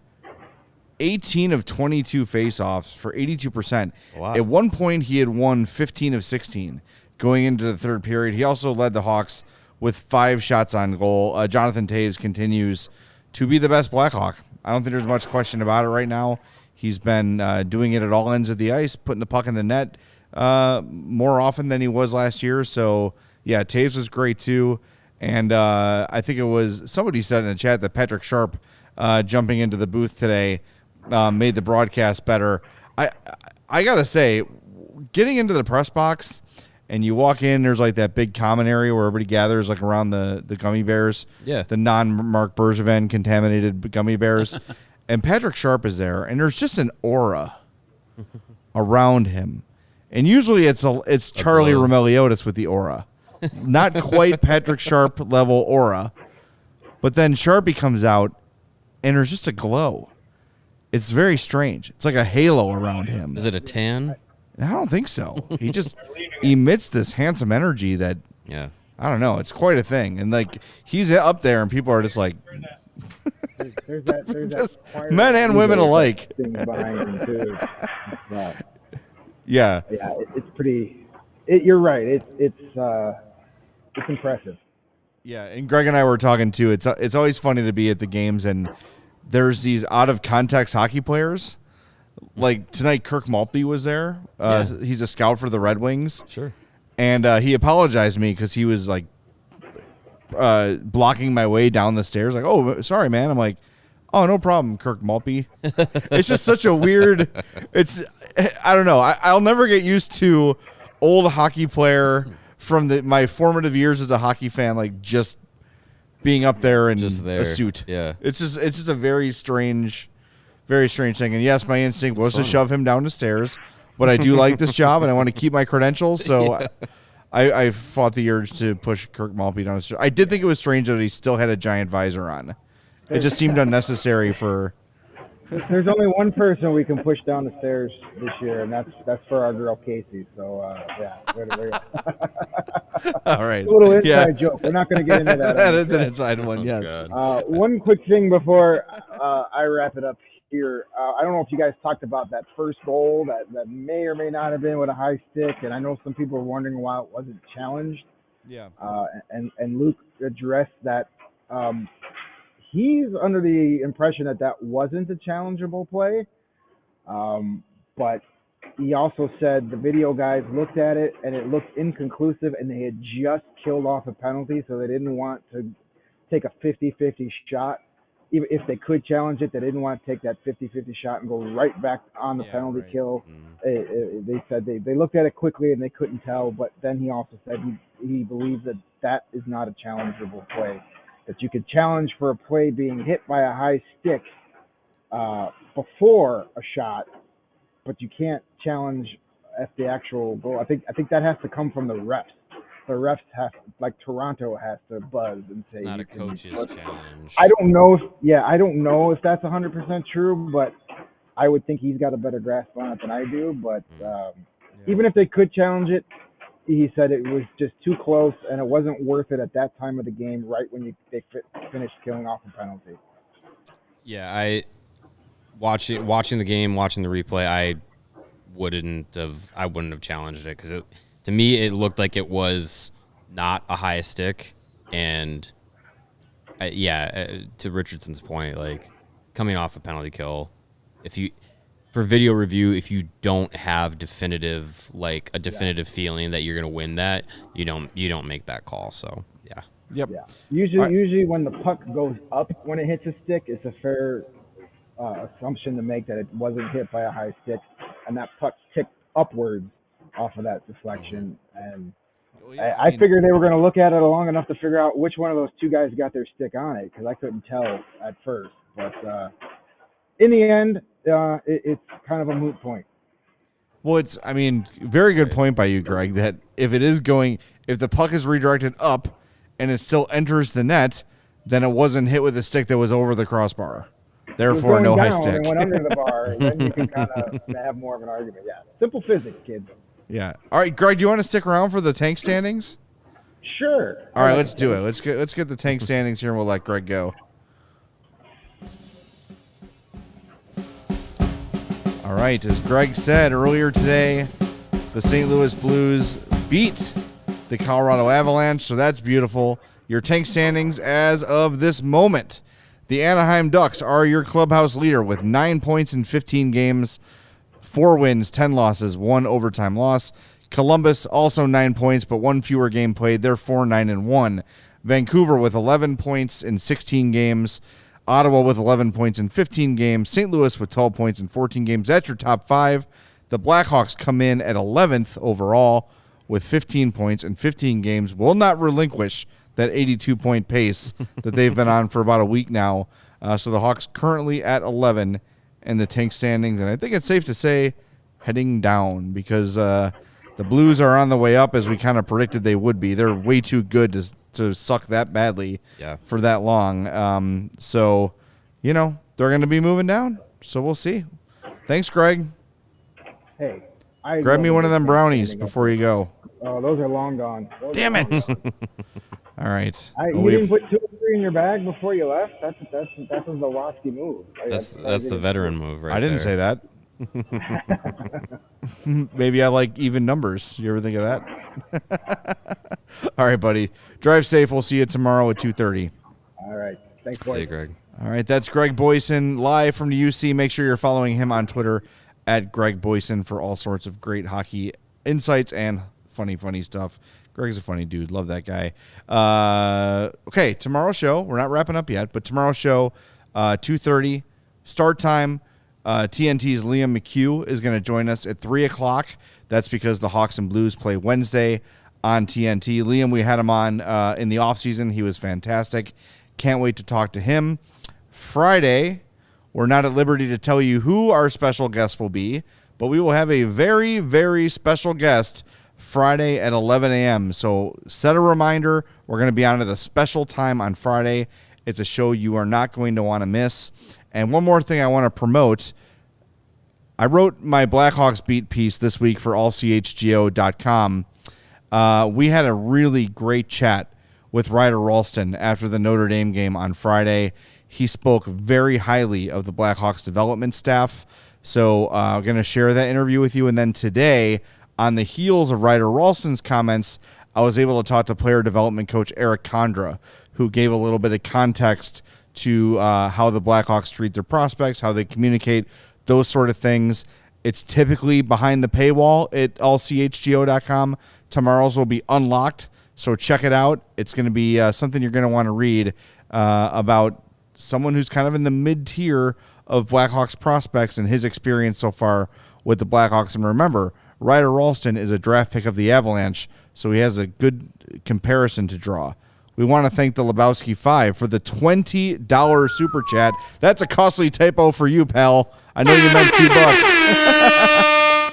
18 of 22 faceoffs for 82%. Wow. At one point, he had won 15 of 16 going into the third period. He also led the Hawks with 5 shots on goal. Jonathan Toews continues to be the best Blackhawk. I don't think there's much question about it right now. He's been doing it at all ends of the ice, putting the puck in the net more often than he was last year. So, yeah, Toews was great too. And I think it was somebody said in the chat that Patrick Sharp jumping into the booth today made the broadcast better. I got to say, getting into the press box and you walk in, there's like that big common area where everybody gathers like around the gummy bears. Yeah. The non-Mark Bergevin contaminated gummy bears. And Patrick Sharp is there, and there's just an aura around him. And usually it's Charlie Roumeliotis with the aura. Not quite Patrick Sharp level aura. But then Sharpie comes out, and there's just a glow. It's very strange. It's like a halo around him. Is it a tan? I don't think so. He just emits this handsome energy that, I don't know, it's quite a thing. And, like, he's up there, and people are just like... There's that men and women alike. Behind him too. Yeah. Yeah, it's pretty. You're right. It's impressive. Yeah, and Greg and I were talking too. It's always funny to be at the games, and there's these out of context hockey players. Like tonight, Kirk Maltby was there. He's a scout for the Red Wings. Sure. And he apologized to me because he was like blocking my way down the stairs. Like, oh, sorry, man. I'm like, oh, no problem, Kirk Maltby. It's just such a weird. I don't know. I'll never get used to old hockey player from my formative years as a hockey fan, like just being up there in a suit. Yeah, it's just a very strange thing. And yes, my instinct was to shove him down the stairs, but I do like this job and I want to keep my credentials. So I fought the urge to push Kirk Maltby down the stairs. I did think it was strange that he still had a giant visor on. It just seemed unnecessary for. There's only one person we can push down the stairs this year, and that's for our girl Casey. So yeah, all right. A little inside joke. We're not going to get into that. That is an inside one. Yes. One quick thing before I wrap it up here. I don't know if you guys talked about that first goal that may or may not have been with a high stick, and I know some people are wondering why it wasn't challenged. Yeah. And Luke addressed that. He's under the impression that wasn't a challengeable play, but he also said the video guys looked at it and it looked inconclusive and they had just killed off a penalty, so they didn't want to take a 50-50 shot. Even if they could challenge it, they didn't want to take that 50-50 shot and go right back on the penalty kill. They said they looked at it quickly and they couldn't tell, but then he also said he believes that is not a challengeable play. That you could challenge for a play being hit by a high stick before a shot, but you can't challenge at the actual goal. I think that has to come from the refs. The refs have, like Toronto has to buzz and say it's not a coach's challenge. I don't know if that's 100% true, but I would think he's got a better grasp on it than I do. But even if they could challenge it, he said it was just too close and it wasn't worth it at that time of the game, right when they finished killing off a penalty. Yeah, I watching the game, watching the replay, I wouldn't have challenged it because to me it looked like it was not a high stick, and to Richardson's point, like coming off a penalty kill, for video review, if you don't have definitive feeling that you're going to win that, you don't make that call. So, yeah. Yep. Yeah. Usually when the puck goes up when it hits a stick, it's a fair assumption to make that it wasn't hit by a high stick, and that puck ticked upwards off of that deflection. And I figured they were going to look at it long enough to figure out which one of those two guys got their stick on it, because I couldn't tell at first. But in the end, it's kind of a moot point. Well, very good point by you, Greg, that if the puck is redirected up and it still enters the net, then it wasn't hit with a stick that was over the crossbar. Therefore, no high stick. And went under the bar, then you can kind of have more of an argument. Yeah, simple physics, kids. Yeah. All right, Greg, do you want to stick around for the tank standings? Sure. All right, let's do it. Let's get the tank standings here, and we'll let Greg go. All right, as Greg said earlier today, the St. Louis Blues beat the Colorado Avalanche, so that's beautiful. Your tank standings as of this moment. The Anaheim Ducks are your clubhouse leader with 9 points in 15 games, 4 wins, 10 losses, 1 overtime loss. Columbus also 9 points, but 1 fewer game played. They're 4-9-1. Vancouver with 11 points in 16 games. Ottawa with 11 points in 15 games. St. Louis with 12 points in 14 games. That's your top 5. The Blackhawks come in at 11th overall with 15 points in 15 games. Will not relinquish that 82-point pace that they've been on for about a week now. So the Hawks currently at 11 in the tank standings. And I think it's safe to say heading down because the Blues are on the way up as we kind of predicted they would be. They're way too good to suck that badly for that long. So, they're going to be moving down. So we'll see. Thanks, Greg. Hey. Grab me one of them brownies before you go. Oh, those are long gone. Damn it. All right. You didn't put 2 or 3 in your bag before you left? That's a Zawaski move. That's the veteran move right I didn't say that. Maybe I like even numbers. You ever think of that? All right, buddy. Drive safe. We'll see you tomorrow at 2:30. All right. Thanks, boys. Hey, Greg. All right, that's Greg Boysen live from the UC. Make sure you're following him on Twitter at Greg Boysen for all sorts of great hockey insights and funny stuff. Greg's a funny dude. Love that guy. Okay, tomorrow's show. We're not wrapping up yet, but tomorrow's show, 2:30 start time. TNT's Liam McHugh is going to join us at 3 o'clock. That's because the Hawks and Blues play Wednesday on TNT. Liam, we had him on in the offseason. He was fantastic. Can't wait to talk to him. Friday, we're not at liberty to tell you who our special guest will be, but we will have a very, very special guest Friday at 11 a.m. So set a reminder. We're going to be on at a special time on Friday. It's a show you are not going to want to miss. And one more thing I want to promote. I wrote my Blackhawks beat piece this week for allchgo.com. We had a really great chat with Ryder Ralston after the Notre Dame game on Friday. He spoke very highly of the Blackhawks development staff. So I'm going to share that interview with you. And then today, on the heels of Ryder Ralston's comments, I was able to talk to player development coach Eric Condra, who gave a little bit of context to how the Blackhawks treat their prospects, how they communicate, those sort of things. It's typically behind the paywall at allchgo.com. Tomorrow's will be unlocked, so check it out. It's going to be something you're going to want to read about someone who's kind of in the mid-tier of Blackhawks prospects and his experience so far with the Blackhawks. And remember, Ryder Ralston is a draft pick of the Avalanche, so he has a good comparison to draw. We want to thank the Lebowski 5 for the $20 super chat. That's a costly typo for you, pal. I know you meant $2.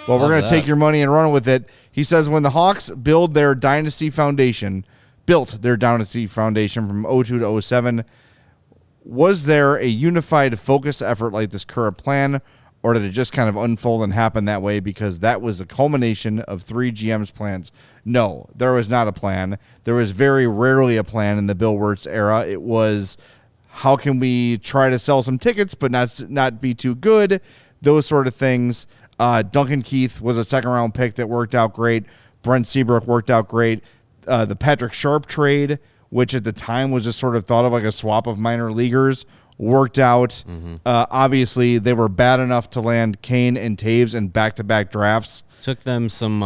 Well, we're going to take your money and run with it. He says, when the Hawks built their dynasty foundation from 02 to 07, was there a unified focus effort like this current plan, or did it just kind of unfold and happen that way because that was a culmination of 3 GM's plans? No, there was not a plan. There was very rarely a plan in the Bill Wirtz era. It was, how can we try to sell some tickets but not be too good? Those sort of things. Duncan Keith was a second-round pick that worked out great. Brent Seabrook worked out great. The Patrick Sharp trade, which at the time was just sort of thought of like a swap of minor leaguers, worked out. Mm-hmm. Obviously, they were bad enough to land Kane and Toews in back-to-back drafts. Took them some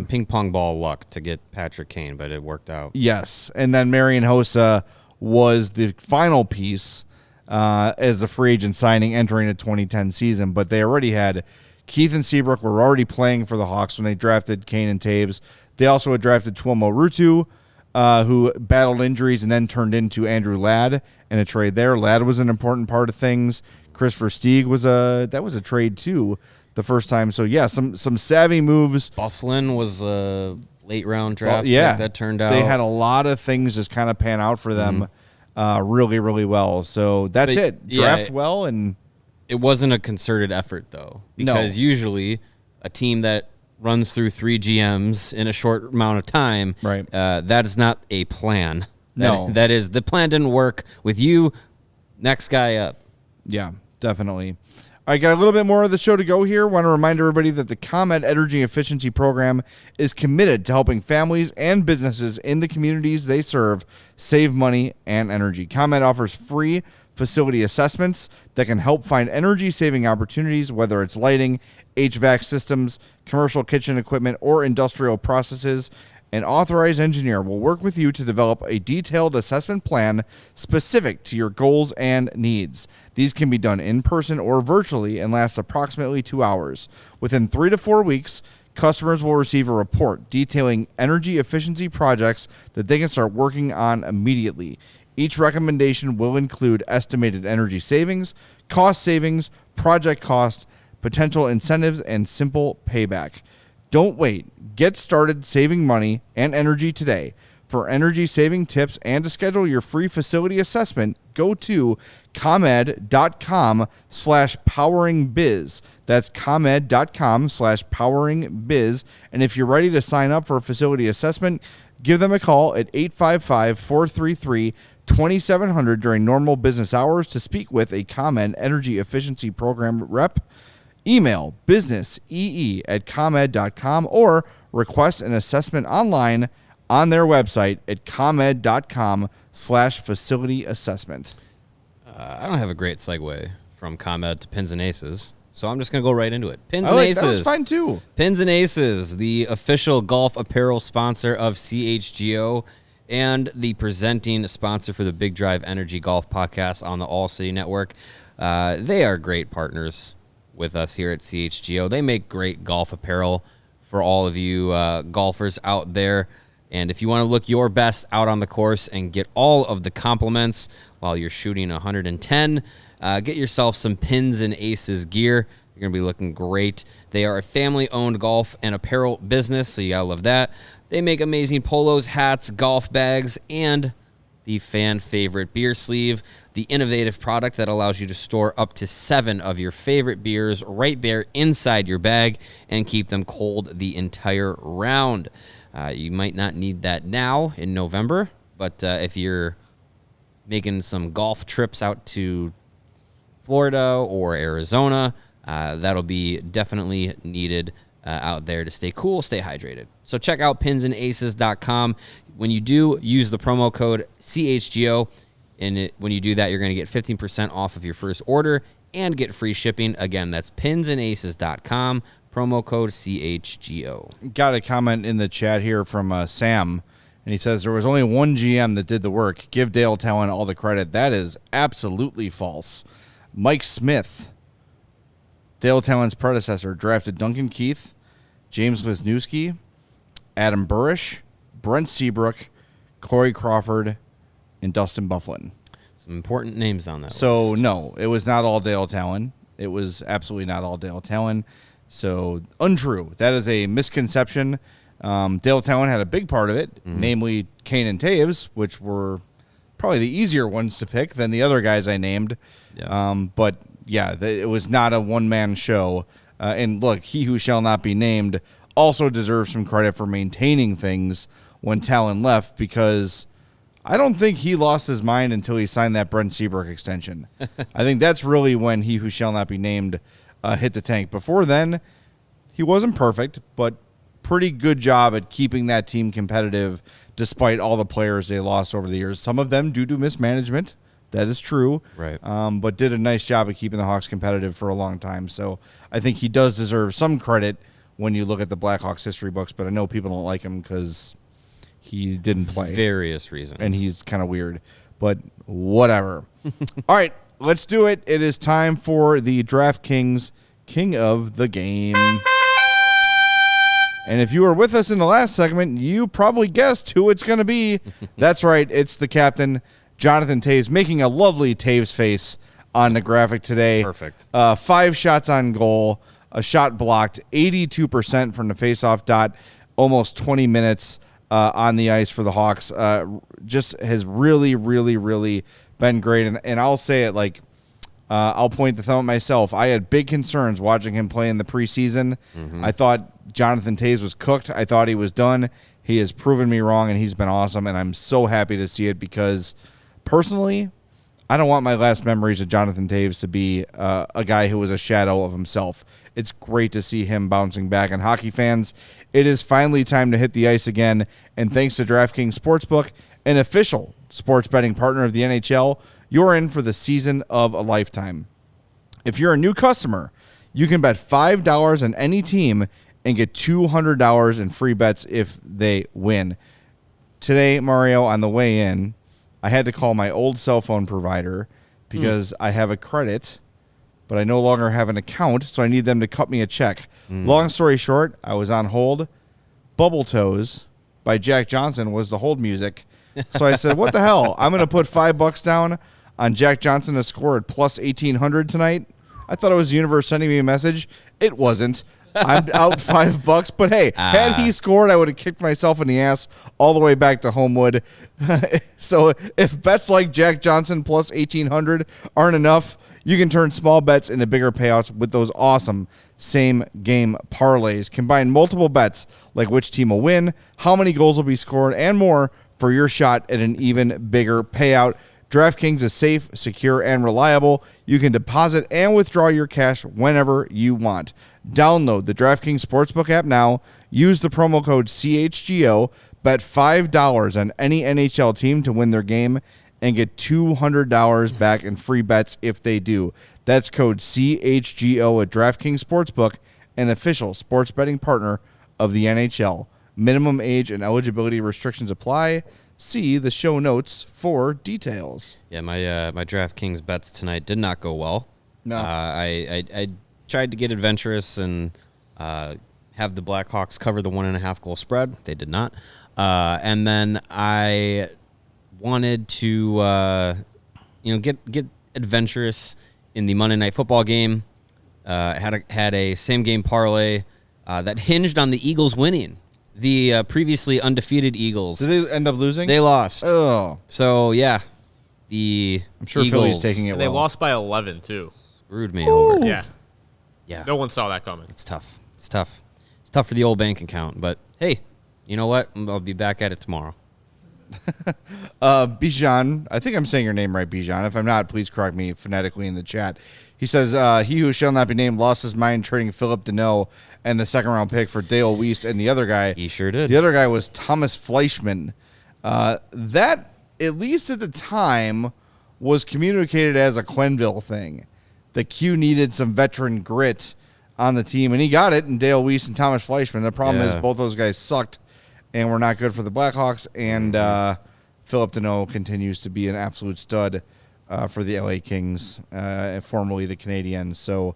ping pong ball luck to get Patrick Kane, but it worked out. Yes, and then Marian Hossa was the final piece as the free agent signing entering the 2010 season, but they already had Keith and Seabrook were already playing for the Hawks when they drafted Kane and Toews. They also had drafted Tuomo Ruutu, who battled injuries and then turned into Andrew Ladd in a trade there. Ladd was an important part of things. Chris Versteeg was a trade too the first time. So yeah, some savvy moves. Bufflin was a late round draft. That turned out. They had a lot of things just kind of pan out for them really, really well. So that's it. Draft well, and it wasn't a concerted effort though, because usually a team that runs through 3 GMs in a short amount of time, right? That is not a plan. That is the plan didn't work with you. Next guy up. Yeah, definitely. I got a little bit more of the show to go here. Want to remind everybody that the ComEd Energy Efficiency Program is committed to helping families and businesses in the communities they serve save money and energy. ComEd offers free facility assessments that can help find energy-saving opportunities, whether it's lighting, HVAC systems, commercial kitchen equipment, or industrial processes. An authorized engineer will work with you to develop a detailed assessment plan specific to your goals and needs. These can be done in person or virtually and last approximately 2 hours. Within 3 to 4 weeks, customers will receive a report detailing energy efficiency projects that they can start working on immediately. Each recommendation will include estimated energy savings, project costs, potential incentives, and simple payback. Don't wait. Get started saving money and energy today. For energy saving tips and to schedule your free facility assessment, go to comed.com/poweringbiz. That's comed.com/poweringbiz. And if you're ready to sign up for a facility assessment, give them a call at 855-433-2700 during normal business hours to speak with a ComEd Energy Efficiency Program rep. Email businessee@comed.com or request an assessment online on their website at comed.com/facility assessment. I don't have a great segue from ComEd to Pins and Aces, so I'm just going to go right into it. Pins and Aces. Aces. That was fine too. Pins and Aces, the official golf apparel sponsor of CHGO and the presenting sponsor for the Big Drive Energy Golf Podcast on the All City Network. They are great partners with us here at CHGO. They make great golf apparel for all of you golfers out there. And if you want to look your best out on the course and get all of the compliments while you're shooting 110, get yourself some Pins and Aces gear. You're going to be looking great. They are a family-owned golf and apparel business, so you got to love that. They make amazing polos, hats, golf bags, and the fan favorite beer sleeve, the innovative product that allows you to store up to 7 of your favorite beers right there inside your bag and keep them cold the entire round. You might not need that now in November, but if you're making some golf trips out to Florida or Arizona, that'll be definitely needed out there to stay cool, stay hydrated. So check out pinsandaces.com. When you do, use the promo code CHGO, and when you do that, you're going to get 15% off of your first order and get free shipping. Again, that's pinsandaces.com, promo code CHGO. Got a comment in the chat here from Sam, and he says there was only one GM that did the work. Give Dale Talon all the credit. That is absolutely false. Mike Smith, Dale Talon's predecessor, drafted Duncan Keith, James Wisniewski, Adam Burish, Brent Seabrook, Corey Crawford, and Dustin Byfuglien. Some important names on that So, list. no, it was not all Dale Talon. It was absolutely not all Dale Talon. So, untrue. That is a misconception. Dale Talon had a big part of it, namely Kane and Toews, which were probably the easier ones to pick than the other guys I named. Yeah. But, yeah, it was not a one-man show. And, look, he who shall not be named also deserves some credit for maintaining things when Talon left, because I don't think he lost his mind until he signed that Brent Seabrook extension. I think that's really when he who shall not be named hit the tank. Before then, he wasn't perfect, but pretty good job at keeping that team competitive despite all the players they lost over the years. Some of them due to mismanagement. That is true. Right. But did a nice job of keeping the Hawks competitive for a long time. So I think he does deserve some credit when you look at the Blackhawks history books, but I know people don't like him because he didn't play. Various reasons. And he's kind of weird, but whatever. All right, let's do it. It is time for the DraftKings King of the Game. And if you were with us in the last segment, you probably guessed who it's going to be. That's right. It's the captain, Jonathan Toews, making a lovely Toews face on the graphic today. Perfect. 5 shots on goal, a shot blocked, 82% from the faceoff dot, almost 20 minutes on the ice for the Hawks. Just has really, really, really been great. And I'll say it like, I'll point the thumb at myself. I had big concerns watching him play in the preseason. I thought Jonathan Toews was cooked. I thought he was done. He has proven me wrong, and he's been awesome, and I'm so happy to see it because, personally, I don't want my last memories of Jonathan Toews to be a guy who was a shadow of himself. It's great to see him bouncing back. And hockey fans, it is finally time to hit the ice again. And thanks to DraftKings Sportsbook, an official sports betting partner of the NHL, you're in for the season of a lifetime. If you're a new customer, you can bet $5 on any team and get $200 in free bets if they win. Today, Mario, on the way in, I had to call my old cell phone provider because I have a credit, but I no longer have an account, so I need them to cut me a check. Long story short, I was on hold. Bubble Toes by Jack Johnson was the hold music. So I said, what the hell? I'm going to put $5 down on Jack Johnson to score at plus 1,800 tonight. I thought it was the universe sending me a message. It wasn't. I'm out $5, but hey, had he scored, I would have kicked myself in the ass all the way back to Homewood. So if bets like Jack Johnson plus 1,800 aren't enough, you can turn small bets into bigger payouts with those awesome same-game parlays. Combine multiple bets like which team will win, how many goals will be scored, and more for your shot at an even bigger payout. DraftKings is safe, secure, and reliable. You can deposit and withdraw your cash whenever you want. Download the DraftKings Sportsbook app now. Use the promo code CHGO. Bet $5 on any NHL team to win their game and get $200 back in free bets if they do. That's code CHGO at DraftKings Sportsbook, an official sports betting partner of the NHL. Minimum age and eligibility restrictions apply. See the show notes for details. Yeah, my DraftKings bets tonight did not go well. No. I tried to get adventurous and have the Blackhawks cover the 1.5 goal spread. They did not. And then I wanted to get adventurous in the Monday Night Football game. Had a same game parlay that hinged on the Eagles winning. The previously undefeated Eagles. Did they end up losing? They lost. Oh. So, yeah. I'm sure Eagles, Philly's taking it well. They lost by 11, too. Screwed me over. Yeah. No one saw that coming. It's tough. It's tough for the old bank account. But, hey, you know what? I'll be back at it tomorrow. Bijan, I think I'm saying your name right, Bijan. If I'm not, please correct me phonetically in the chat. He says, he who shall not be named lost his mind trading Philip Deneau and the second-round pick for Dale Weiss and the other guy. He sure did. The other guy was Thomas Fleischman. That, at least at the time, was communicated as a Quenneville thing. The Q needed some veteran grit on the team, and he got it in Dale Weiss and Thomas Fleischman. The problem is both those guys sucked and were not good for the Blackhawks, and Philip Deneau continues to be an absolute stud for the LA Kings, formerly the Canadiens. So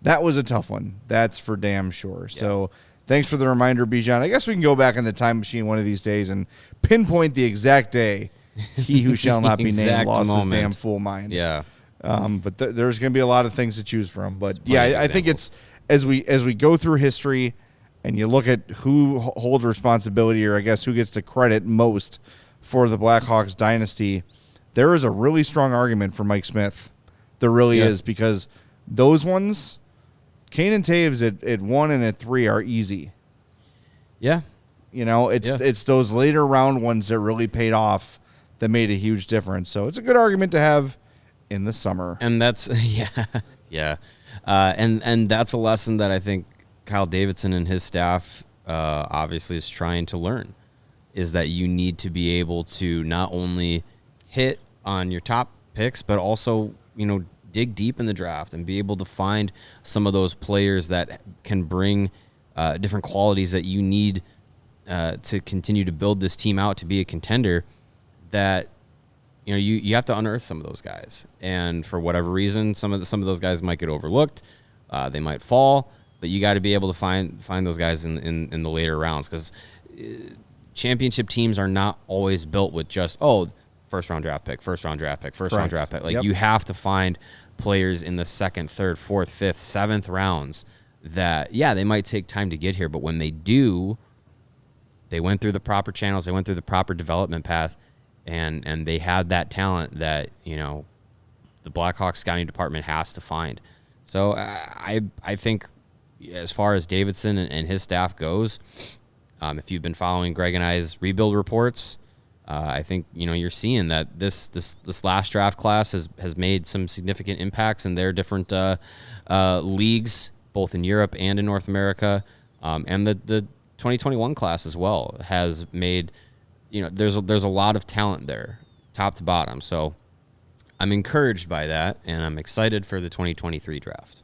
that was a tough one. That's for damn sure. Yeah. So thanks for the reminder, Bijan. I guess we can go back in the time machine one of these days and pinpoint the exact day he who shall not be named lost his damn fool mind. Yeah. But there's going to be a lot of things to choose from. But yeah, I think it's as we go through history and you look at who holds responsibility, or I guess who gets the credit most for the Blackhawks dynasty, there is a really strong argument for Mike Smith. There really is, because those ones, Kane and Toews at 1 and at 3 are easy. Yeah. You know, it's those later round ones that really paid off that made a huge difference. So it's a good argument to have in the summer. And that's, and that's a lesson that I think Kyle Davidson and his staff obviously is trying to learn, is that you need to be able to not only hit on your top picks, but also, dig deep in the draft and be able to find some of those players that can bring different qualities that you need to continue to build this team out to be a contender. That you have to unearth some of those guys, and for whatever reason, some of those guys might get overlooked, they might fall, but you got to be able to find those guys in the later rounds, because championship teams are not always built with just first round draft pick. Like, you have to find players in the second, third, fourth, fifth, seventh rounds that, they might take time to get here, but when they do, they went through the proper channels, they went through the proper development path, and they had that talent that, the Blackhawks scouting department has to find. So I think as far as Davidson and his staff goes, if you've been following Greg and I's rebuild reports, I think you're seeing that this last draft class has made some significant impacts in their different leagues, both in Europe and in North America, and the 2021 class as well has made there's a lot of talent there, top to bottom. So I'm encouraged by that, and I'm excited for the 2023 draft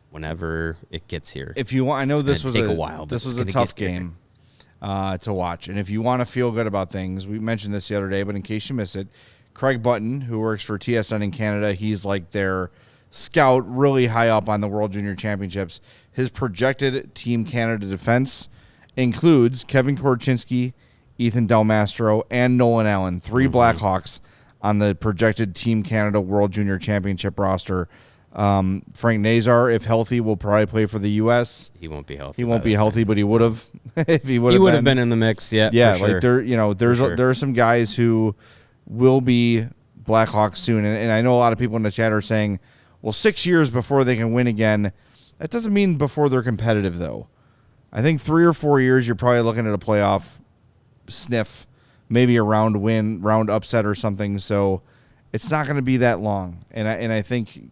whenever it gets here. If you want, I know this was a while. This was a tough game to watch, and if you want to feel good about things, we mentioned this the other day, but in case you miss it, Craig Button, who works for TSN in Canada, he's like their scout, really high up on the World Junior Championships. His projected Team Canada defense includes Kevin Korchinski, Ethan Del Mastro, and Nolan Allen, 3 Blackhawks on the projected Team Canada World Junior Championship roster. Frank Nazar, if healthy, will probably play for the U.S. He won't be healthy. He won't be healthy, but he would have if he would have been in the mix. Yeah, yeah. For like sure. There are some guys who will be Blackhawks soon, and I know a lot of people in the chat are saying, well, 6 years before they can win again. That doesn't mean before they're competitive, though. I think 3 or 4 years, you're probably looking at a playoff sniff, maybe a round upset or something. So it's not going to be that long. And I think,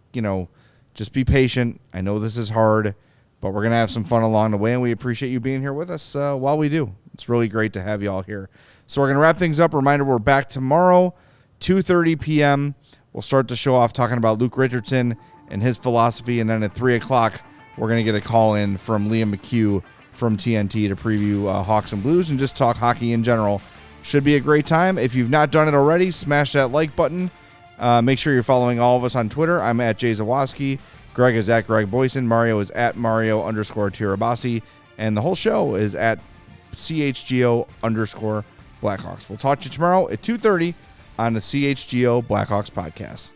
just be patient. I know this is hard, but we're going to have some fun along the way, and we appreciate you being here with us while we do. It's really great to have you all here. So we're going to wrap things up. Reminder, we're back tomorrow, 2:30 p.m. We'll start the show off talking about Luke Richardson and his philosophy, and then at 3 o'clock, we're going to get a call in from Liam McHugh from TNT to preview Hawks and Blues and just talk hockey in general. Should be a great time. If you've not done it already, smash that like button. Make sure you're following all of us on Twitter. I'm at Jay Zawaski. Greg is at Greg Boysen. Mario is at Mario_Tirabassi. And the whole show is at CHGO_Blackhawks. We'll talk to you tomorrow at 2:30 on the CHGO Blackhawks podcast.